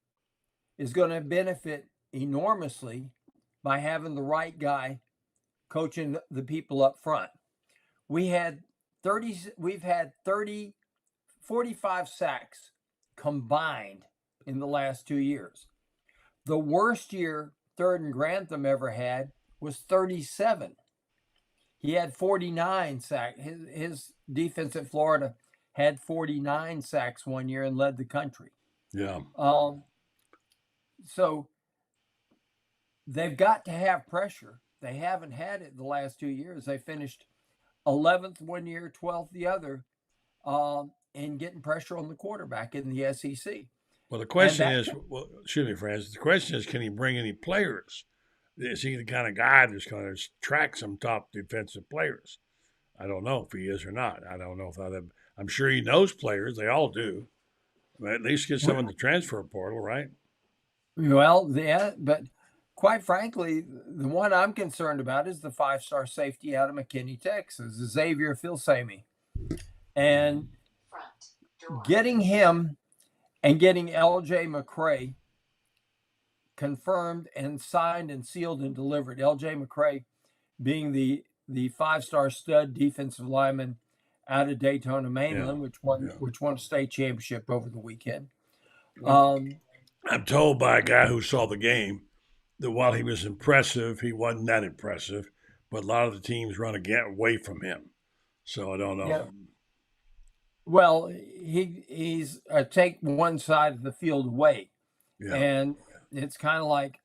is going to benefit enormously by having the right guy coaching the people up front. We've had 45 sacks combined in the last 2 years. The worst year Third and Grantham ever had was 37. He had 49 sacks. His defense at Florida had 49 sacks one year and led the country. Yeah. So they've got to have pressure. They haven't had it the last 2 years. They finished 11th one year, 12th the other, in getting pressure on the quarterback in the SEC. Well, the question is, excuse me, Franz. The question is, can he bring any players? Is he the kind of guy that's going to track some top defensive players? I don't know if he is or not. I don't know if I'm sure he knows players. They all do. But at least get some in the transfer portal, right? Well, yeah, but quite frankly, the one I'm concerned about is the 5-star safety out of McKinney, Texas, Xavier Filsaime. And getting him and getting L.J. McCray confirmed and signed and sealed and delivered. L.J. McCray being the 5-star stud defensive lineman out of Daytona Mainland, which won a state championship over the weekend. I'm told by a guy who saw the game that while he was impressive, he wasn't that impressive. But a lot of the teams run away from him. So I don't know. Yeah. Well, he's take one side of the field away. Yeah. And it's kind of like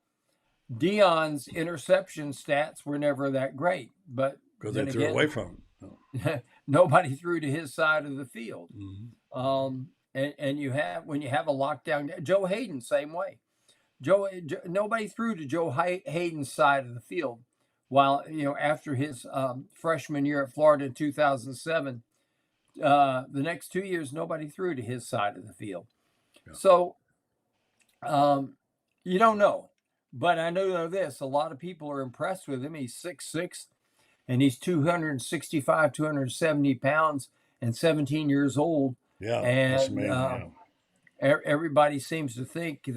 Deion's interception stats were never that great. But because they threw away from him. Oh. Nobody threw to his side of the field. Mm-hmm. And when you have a lockdown, Joe Hayden, same way. Nobody threw to Joe Hayden's side of the field. While, after his freshman year at Florida in 2007, the next 2 years, nobody threw to his side of the field. Yeah. So you don't know. But I know this. A lot of people are impressed with him. He's 6'6", and he's 265, 270 pounds and 17 years old. Yeah, and that's amazing. Everybody seems to think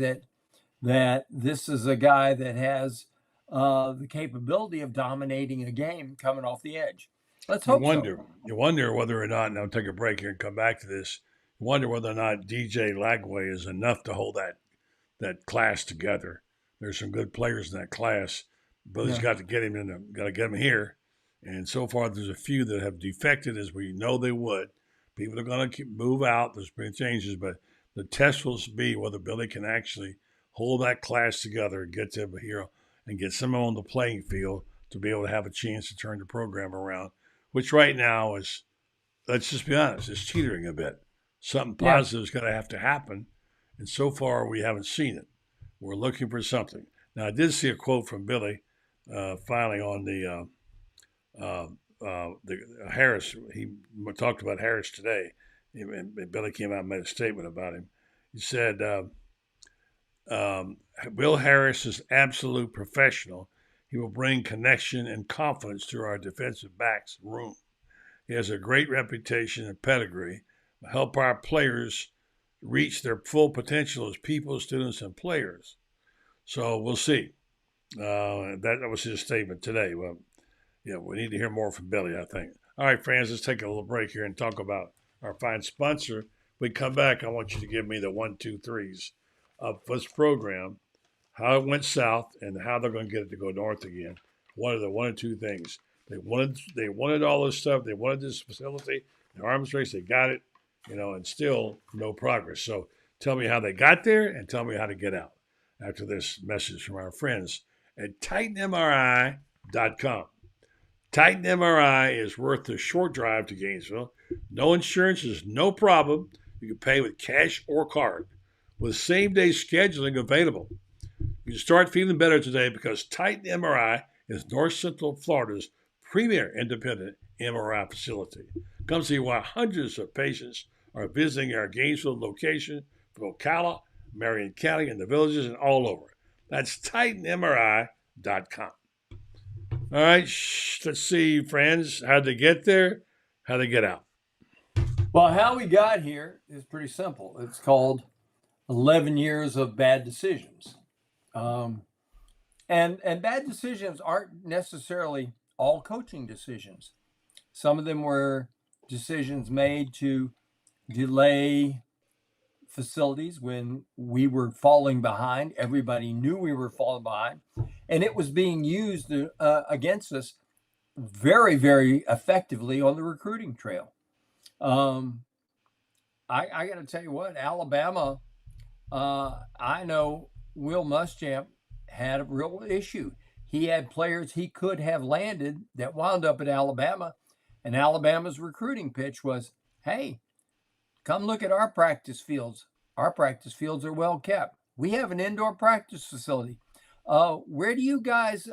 that this is a guy that has the capability of dominating a game coming off the edge. Let's hope so. You wonder whether or not, and I'll take a break here and come back to this, you wonder whether or not DJ Lagway is enough to hold that class together. There's some good players in that class, but he's got to get him here. And so far, there's a few that have defected, as we know they would. People are going to move out. There's been changes, but the test will be whether Billy can actually hold that class together and get them here and get someone on the playing field to be able to have a chance to turn the program around, which right now is, let's just be honest, it's teetering a bit. Something positive is going to have to happen, and so far we haven't seen it. We're looking for something. Now, I did see a quote from Billy finally on the Harris. He talked about Harris today. Billy came out and made a statement about him. He said, Will Harris is absolute professional. He will bring connection and confidence to our defensive backs room. He has a great reputation and pedigree. Will help our players reach their full potential as people, students, and players. So we'll see. That was his statement today. Well, yeah, we need to hear more from Billy, I think. All right, Franz, let's take a little break here and talk about our fine sponsor. When we come back, I want you to give me the 1, 2, 3s of this program, how it went south, and how they're going to get it to go north again. What are the 1 or 2 things? They wanted all this stuff. They wanted this facility, the arms race. They got it, and still no progress. So tell me how they got there and tell me how to get out after this message from our friends at TitanMRI.com. Titan MRI is worth the short drive to Gainesville. No insurance is no problem. You can pay with cash or card. With same-day scheduling available. You can start feeling better today because Titan MRI is North Central Florida's premier independent MRI facility. Come see why hundreds of patients are visiting our Gainesville location from Ocala, Marion County, and the villages and all over. That's TitanMRI.com. All right, let's see, friends, how'd they get there? How'd they get out? Well, how we got here is pretty simple. It's called 11 years of bad decisions. And bad decisions aren't necessarily all coaching decisions. Some of them were decisions made to delay facilities when we were falling behind. Everybody knew we were falling behind, and it was being used against us very, very effectively on the recruiting trail. I got to tell you what, Alabama, I know Will Muschamp had a real issue. He had players he could have landed that wound up at Alabama, and Alabama's recruiting pitch was, hey, come look at our practice fields. Our practice fields are well kept. We have an indoor practice facility. Where do you guys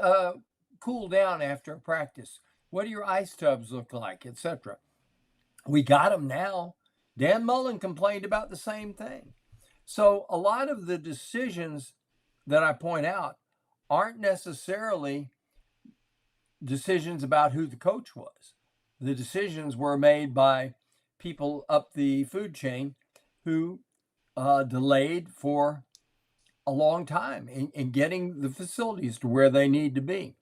cool down after a practice? What do your ice tubs look like, etc.? We got them now. Dan Mullen complained about the same thing. So a lot of the decisions that I point out aren't necessarily decisions about who the coach was. The decisions were made by people up the food chain who delayed for a long time in getting the facilities to where they need to be.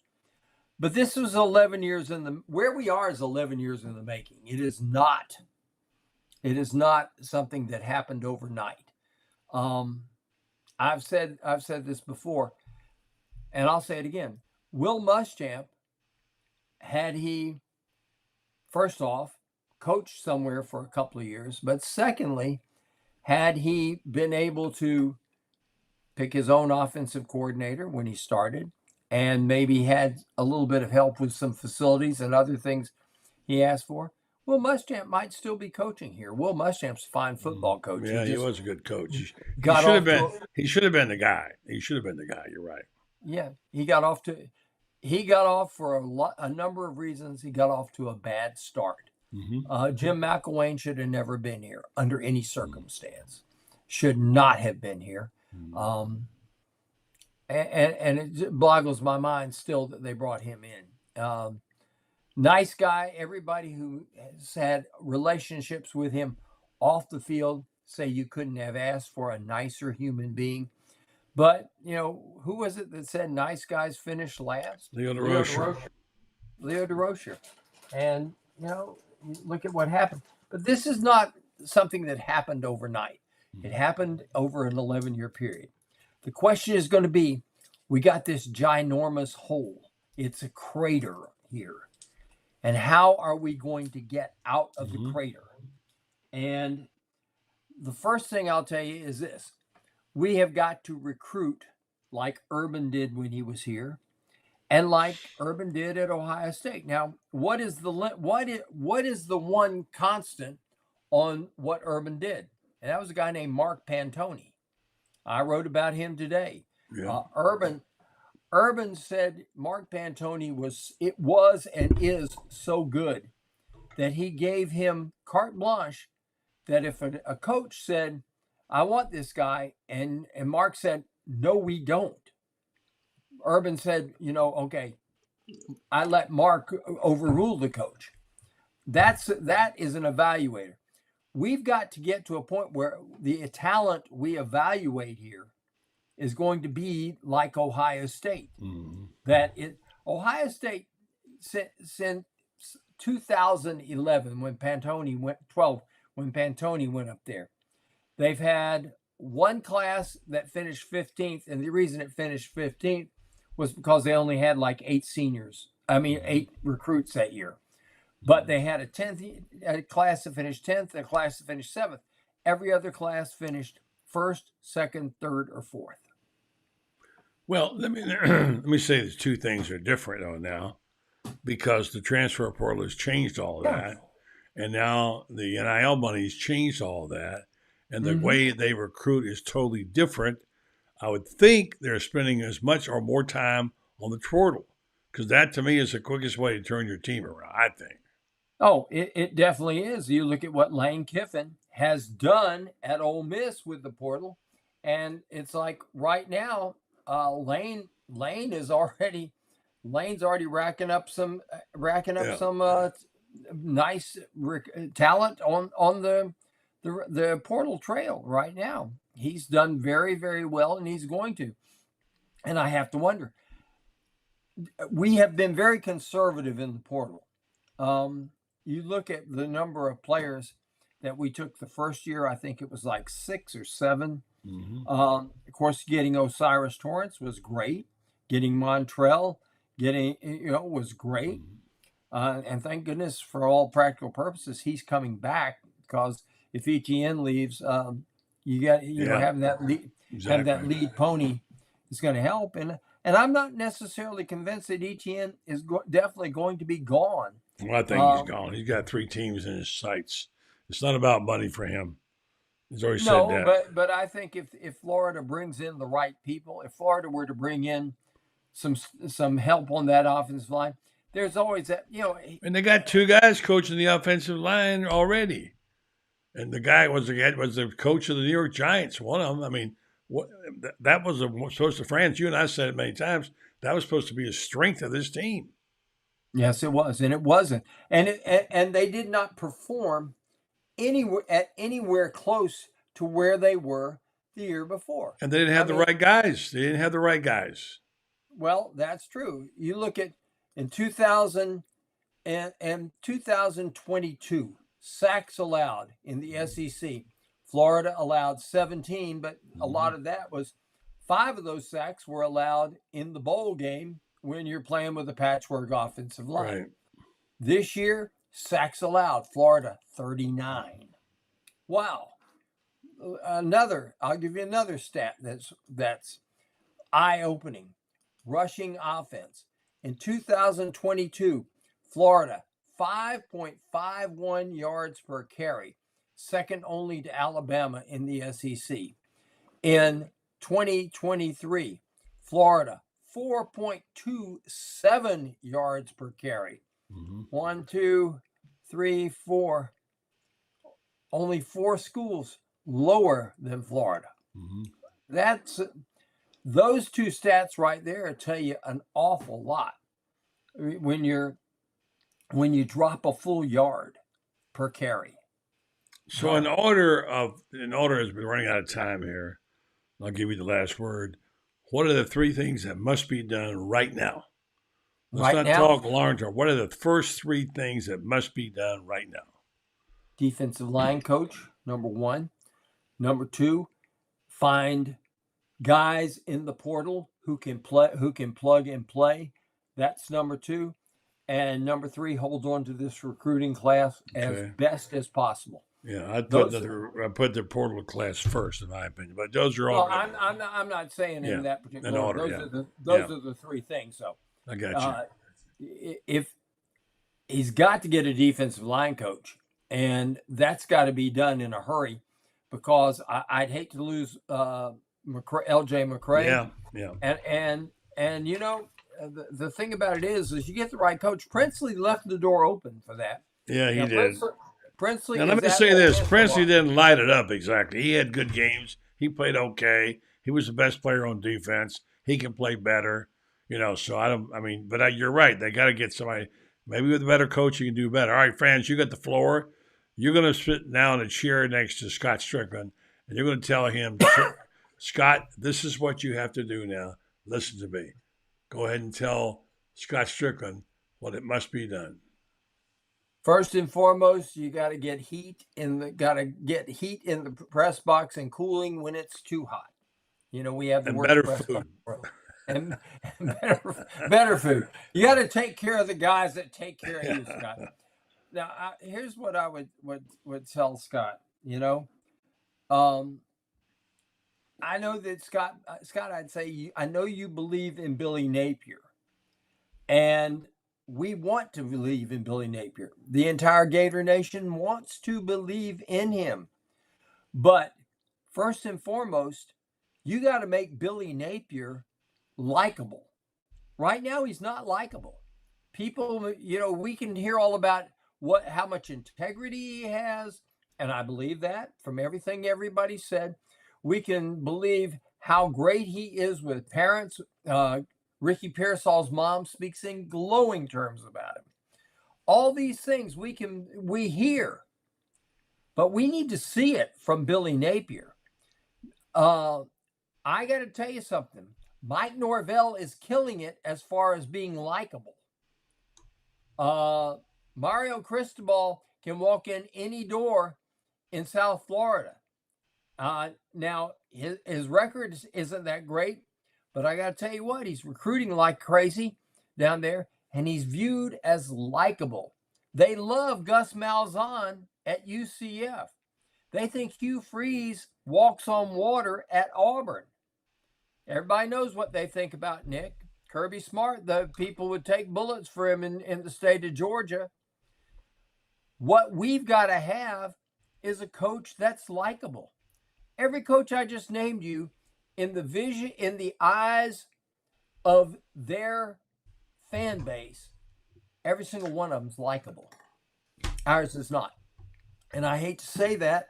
But this was 11 years where we are is 11 years in the making. It is not something that happened overnight. I've said this before, and I'll say it again. Will Muschamp, had he, first off, coached somewhere for a couple of years, but secondly, had he been able to pick his own offensive coordinator when he started, and maybe had a little bit of help with some facilities and other things he asked for, Will Muschamp might still be coaching here. Will Muschamp's a fine football coach. Yeah, he was a good coach. He should have been the guy. He should have been the guy. You're right. Yeah, he got off for a number of reasons. He got off to a bad start. Mm-hmm. Jim McElwain should have never been here under any circumstance. Should not have been here. And it boggles my mind still that they brought him in. Nice guy. Everybody who has had relationships with him off the field say you couldn't have asked for a nicer human being. But, who was it that said nice guys finish last? Leo DeRocher. And, look at what happened. But this is not something that happened overnight. It happened over an 11-year period. The question is going to be, we got this ginormous hole. It's a crater here. And how are we going to get out of the crater? And the first thing I'll tell you is this. We have got to recruit like Urban did when he was here and like Urban did at Ohio State. Now, what is the one constant on what Urban did? And that was a guy named Mark Pantoni. I wrote about him today. Yeah. Urban Urban said Mark Pantoni was and is so good that he gave him carte blanche, that if a coach said, I want this guy, and Mark said, no, we don't. Urban said, okay, I let Mark overrule the coach. That is an evaluator. We've got to get to a point where the talent we evaluate here is going to be like Ohio State. Mm-hmm. Ohio State since 2011, when Pantoni went up there, they've had one class that finished 15th, and the reason it finished 15th was because they only had like 8 recruits that year. But they had a class that finished 10th, and a class that finished 7th. Every other class finished 1st, 2nd, 3rd, or 4th. Well, let me say the two things are different now, because the transfer portal has changed all of that, and now the NIL money has changed all that, and the way they recruit is totally different. I would think they're spending as much or more time on the portal, because that to me is the quickest way to turn your team around, I think. Oh, it definitely is. You look at what Lane Kiffin has done at Ole Miss with the portal, and it's like right now, Lane's already racking up some nice talent on the portal trail right now. He's done very, very well, and he's going to. And I have to wonder. We have been very conservative in the portal. You look at the number of players that we took the first year. I think it was like 6 or 7. Mm-hmm. Of course, getting Osiris Torrance was great. Getting Montrell, was great. And thank goodness, for all practical purposes, he's coming back, because if Etienne leaves, having that lead pony is going to help. And I'm not necessarily convinced that Etienne is definitely going to be gone. Well, I think he's gone. He's got 3 teams in his sights. It's not about money for him. He's already said that. No, but I think if Florida brings in the right people, if Florida were to bring in some help on that offensive line, there's always that, And they got 2 guys coaching the offensive line already. And the guy was the coach of the New York Giants, one of them. I mean, that was supposed to, Franz, you and I said it many times, that was supposed to be a strength of this team. Yes, it was, and it wasn't. And they did not perform anywhere close to where they were the year before. And they didn't have the right guys. Well, that's true. You look at in 2000 and 2022, sacks allowed in the SEC. Florida allowed 17, but a lot of that was 5 of those sacks were allowed in the bowl game when you're playing with a patchwork offensive line. Right. This year, sacks allowed, Florida 39. Wow. I'll give you another stat that's eye-opening. Rushing offense. In 2022, Florida, 5.51 yards per carry, second only to Alabama in the SEC. In 2023, Florida, 4.27 yards per carry. 1, 2, 3, 4. Only 4 schools lower than Florida. That's those 2 stats right there tell you an awful lot. When you drop a full yard per carry. So in order, as we're running out of time here, I'll give you the last word. What are the 3 things that must be done right now? Let's not talk long term. What are the first 3 things that must be done right now? Defensive line coach, number 1. Number 2, find guys in the portal who can plug and play. That's number 2. And number 3, hold on to this recruiting class as best as possible. Yeah, I'd put the portal class first, in my opinion. But those are all. Well, I'm not saying in that particular order. Those are the 3 things. So I got you. If he's got to get a defensive line coach, and that's got to be done in a hurry, because I'd hate to lose LJ McCray. Yeah. And the thing about it is you get the right coach. Princely left the door open for that. Yeah, he Now, did. Princely Now, is let me at say Ole this. Miss Princey tomorrow. didn't light it up exactly. He had good games. He played okay. He was the best player on defense. He can play better, so but you're right. They got to get somebody, maybe with a better coach, you can do better. All right, Franz, you got the floor. You're going to sit now in a chair next to Scott Strickland, and you're going to tell him, Scott, this is what you have to do now. Listen to me. Go ahead and tell Scott Strickland what it must be done. First and foremost, you got to get heat in the press box and cooling when it's too hot. We have the and worst better press food. box and better food. You got to take care of the guys that take care of you, Scott. Now, here's what I would tell Scott. I know that Scott, I'd say I know you believe in Billy Napier, and we want to believe in Billy Napier. The entire Gator Nation wants to believe in him. But first and foremost, you got to make Billy Napier likable. Right now, he's not likable. People, we can hear all about how much integrity he has, and I believe that from everything everybody said. We can believe how great he is with parents. Ricky Pearsall's mom speaks in glowing terms about him. All these things we hear, but we need to see it from Billy Napier. I got to tell you something. Mike Norvell is killing it as far as being likable. Mario Cristobal can walk in any door in South Florida. Now, his record isn't that great, but I got to tell you what, he's recruiting like crazy down there, and he's viewed as likable. They love Gus Malzahn at UCF. They think Hugh Freeze walks on water at Auburn. Everybody knows what they think about Nick. Kirby Smart, the people would take bullets for him in the state of Georgia. What we've got to have is a coach that's likable. Every coach I just named you, in the eyes of their fan base, every single one of them is likable. Ours is not. And I hate to say that.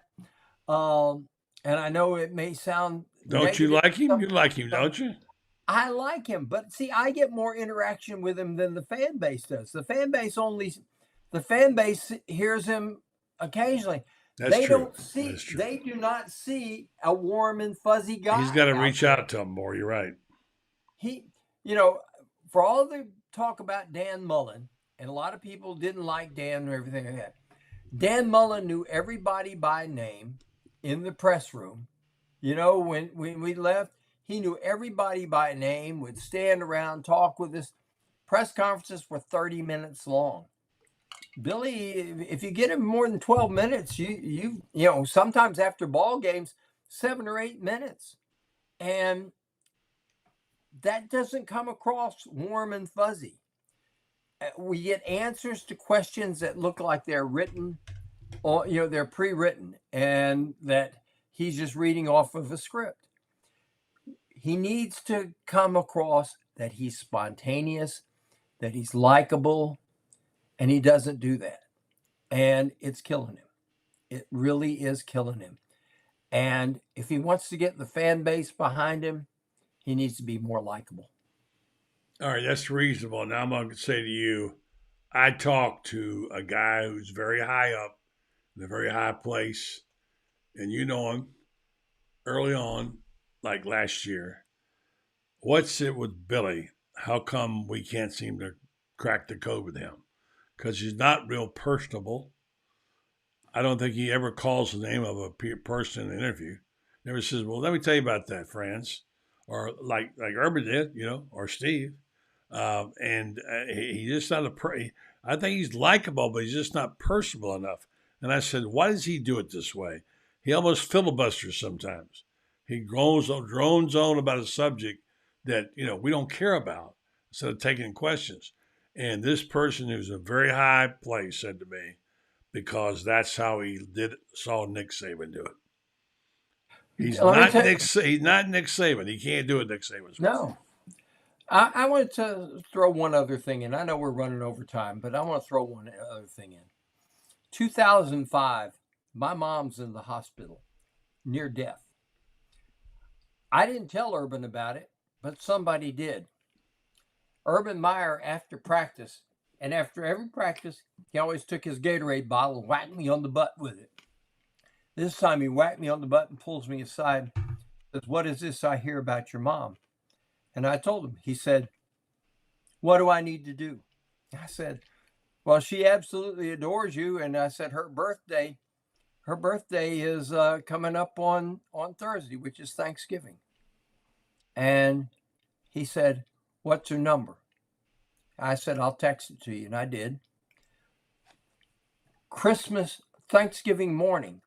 And I know it may sound Don't you like him? You like him, don't you? I like him, but see, I get more interaction with him than the fan base does. The fan base hears him occasionally. They do not see a warm and fuzzy guy. He's got to reach out to him more. You're right. For all the talk about Dan Mullen, and a lot of people didn't like Dan and everything like that. Dan Mullen knew everybody by name in the press room. When we left, he knew everybody by name, would stand around, talk with us. Press conferences were 30 minutes long. Billy, if you get him more than 12 minutes, you sometimes after ball games, 7 or 8 minutes. And that doesn't come across warm and fuzzy. We get answers to questions that look like they're written, or they're pre-written, and that he's just reading off of a script. He needs to come across that he's spontaneous, that he's likable, and he doesn't do that. And it's killing him. It really is killing him. And if he wants to get the fan base behind him, he needs to be more likable. All right, that's reasonable. Now I'm going to say to you, I talked to a guy who's very high up in a very high place, and you know him early on, like last year. What's it with Billy? How come we can't seem to crack the code with him? Because he's not real personable. I don't think he ever calls the name of a person in an interview. Never says, well, let me tell you about that, Franz. Or like Urban did, or Steve. He's just not I think he's likable, but he's just not personable enough. And I said, why does he do it this way? He almost filibusters sometimes. He drones on about a subject that, we don't care about instead of taking questions. And this person who's in a very high place said to me, because that's how he saw Nick Saban do it. He's not Nick Saban. He can't do it Nick Saban's way. No. I wanted to throw one other thing in. I know we're running over time, but I want to throw one other thing in. 2005, my mom's in the hospital, near death. I didn't tell Urban about it, but somebody did. Urban Meyer, after practice, and after every practice, he always took his Gatorade bottle and whacked me on the butt with it. This time he whacked me on the butt and pulls me aside. Says, "What is this I hear about your mom?" And I told him. He said, "What do I need to do?" I said, "Well, she absolutely adores you." And I said, her birthday is coming up on Thursday, which is Thanksgiving. And he said, "What's her number?" I said, "I'll text it to you." And I did. Thanksgiving morning,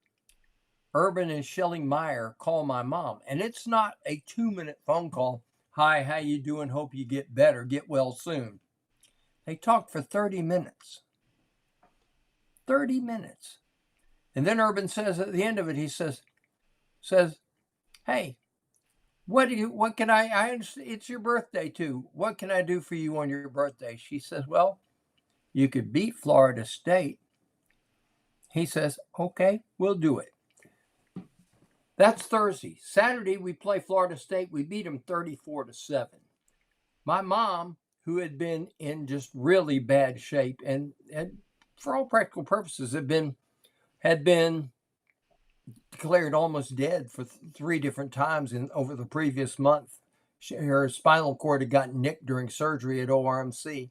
Urban and Shelley Meyer call my mom. And it's not a 2-minute phone call. "Hi, how you doing? Hope you get better. Get well soon." They talked for 30 minutes. 30 minutes. And then Urban says at the end of it, he says, "Hey, what can I understand, it's your birthday too. What can I do for you on your birthday?" She says, "Well, you could beat Florida State." He says, "Okay, we'll do it." That's Thursday. Saturday, we play Florida State. We beat them 34-7. My mom, who had been in just really bad shape and for all practical purposes had been declared almost dead for 3 different times over the previous month. Her spinal cord had gotten nicked during surgery at ORMC.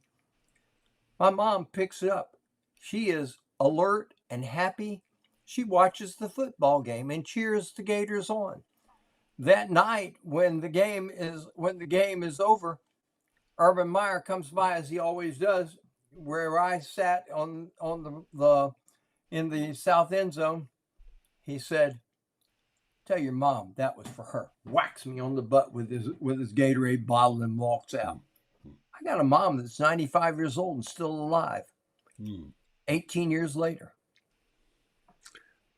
My mom picks it up. She is alert and happy. She watches the football game and cheers the Gators on. That night, when the game is over, Urban Meyer comes by, as he always does, where I sat in the south end zone. He said, "Tell your mom that was for her." Whacks me on the butt with his Gatorade bottle and walks out. I got a mom that's 95 years old and still alive. 18 years later.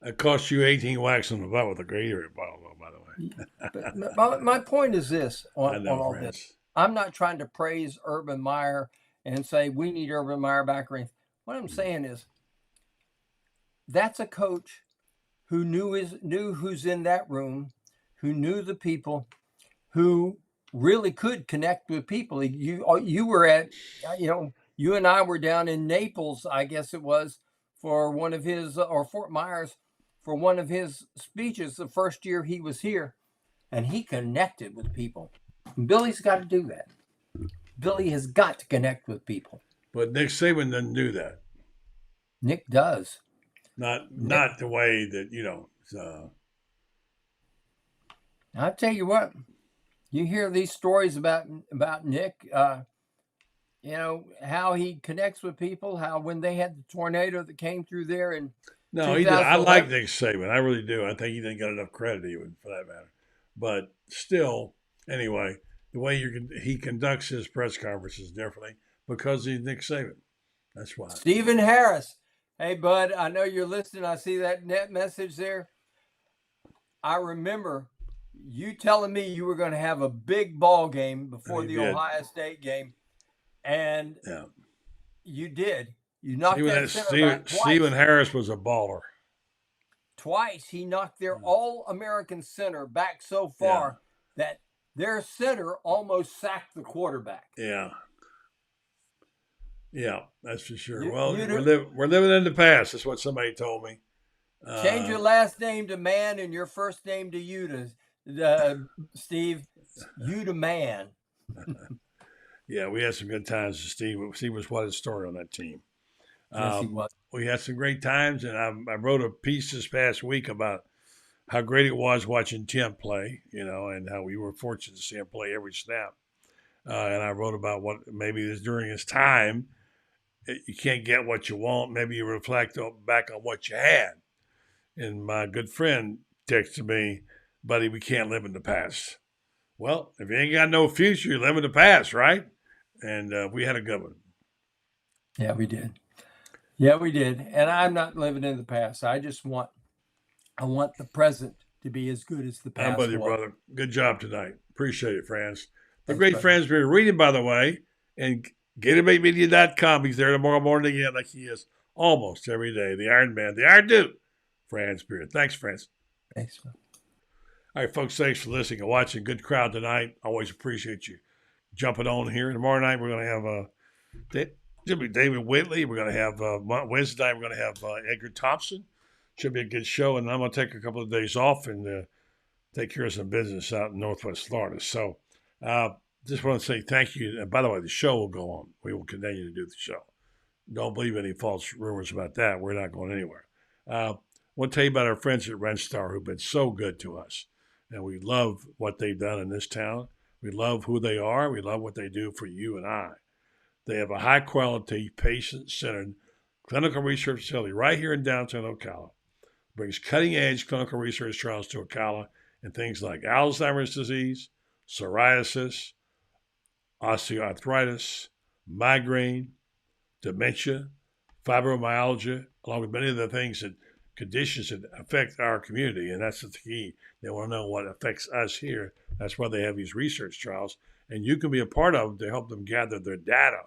It cost you 18 whacks on the butt with a Gatorade bottle, by the way. But my point is this on all Franz. this. I'm not trying to praise Urban Meyer and say we need Urban Meyer back or anything. What I'm saying is that's a coach who knew who's in that room, who knew the people, who really could connect with people. You were at, you and I were down in Naples, I guess it was, for one of his, or Fort Myers, for one of his speeches the first year he was here, and he connected with people. And Billy's got to do that. Billy has got to connect with people. But Nick Saban doesn't do that. Nick does. Not the way that, I'll tell you what, you hear these stories about Nick, how he connects with people, how when they had the tornado that came through there and no, he did. I like Nick Saban. I really do. I think he didn't get enough credit even for that matter. But still, anyway, the way he conducts his press conferences differently because he's Nick Saban. That's why. Stephen Harris. Hey, bud, I know you're listening. I see that net message there. I remember you telling me you were going to have a big ball game before the Ohio State game, and you did. You knocked that center back twice. Stephen Harris was a baller. Twice he knocked their All-American center back so far that their center almost sacked the quarterback. Yeah, that's for sure. We're living in the past. That's what somebody told me. Change your last name to Man and your first name to Yuta, Steve. Yuta Man. Yeah, we had some good times with Steve. Steve was quite a story on that team. Yes, he was. We had some great times, and I wrote a piece this past week about how great it was watching Tim play, and how we were fortunate to see him play every snap. And I wrote about what maybe is during his time, you can't get what you want. Maybe you reflect back on what you had. And my good friend texted me, "Buddy, we can't live in the past." Well, if you ain't got no future, you live in the past, right? And we had a good one. Yeah, we did. Yeah, we did. And I'm not living in the past. I want the present to be as good as the past. I'm with you, brother. Good job tonight. Appreciate it, Franz. The great Franz Beer. Read him, by the way, and GatorBaitMedia.com. He's there tomorrow morning again, like he is almost every day. The Iron Man, the Iron Dude, Franz Beer. Thanks, Franz. Thanks, man. All right, folks, thanks for listening and watching. Good crowd tonight. Always appreciate you jumping on here. Tomorrow night, we're going to have it'll be David Whitley. We're going to have Wednesday night, we're going to have Edgar Thompson. Should be a good show. And I'm going to take a couple of days off and take care of some business out in Northwest Florida. So just want to say thank you. And by the way, the show will go on. We will continue to do the show. Don't believe any false rumors about that. We're not going anywhere. I want to tell you about our friends at Renstar who've been so good to us. And we love what they've done in this town. We love who they are. We love what they do for you and I. They have a high-quality, patient-centered clinical research facility right here in downtown Ocala. Brings cutting-edge clinical research trials to Ocala in things like Alzheimer's disease, psoriasis, osteoarthritis, migraine, dementia, fibromyalgia, along with many of the conditions that affect our community. And that's the key. They want to know what affects us here. That's why they have these research trials. And you can be a part of them to help them gather their data,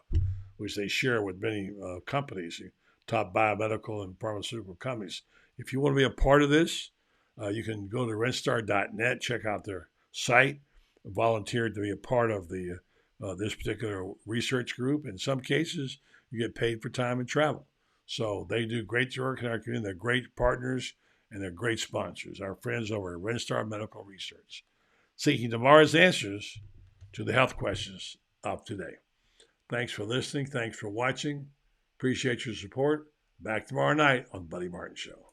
which they share with many companies, top biomedical and pharmaceutical companies. If you want to be a part of this, you can go to renstar.net, check out their site, volunteer to be a part of the this particular research group. In some cases, you get paid for time and travel. So they do great work in our community. They're great partners and they're great sponsors. Our friends over at Renstar Medical Research, seeking tomorrow's answers to the health questions of today. Thanks for listening. Thanks for watching. Appreciate your support. Back tomorrow night on the Buddy Martin Show.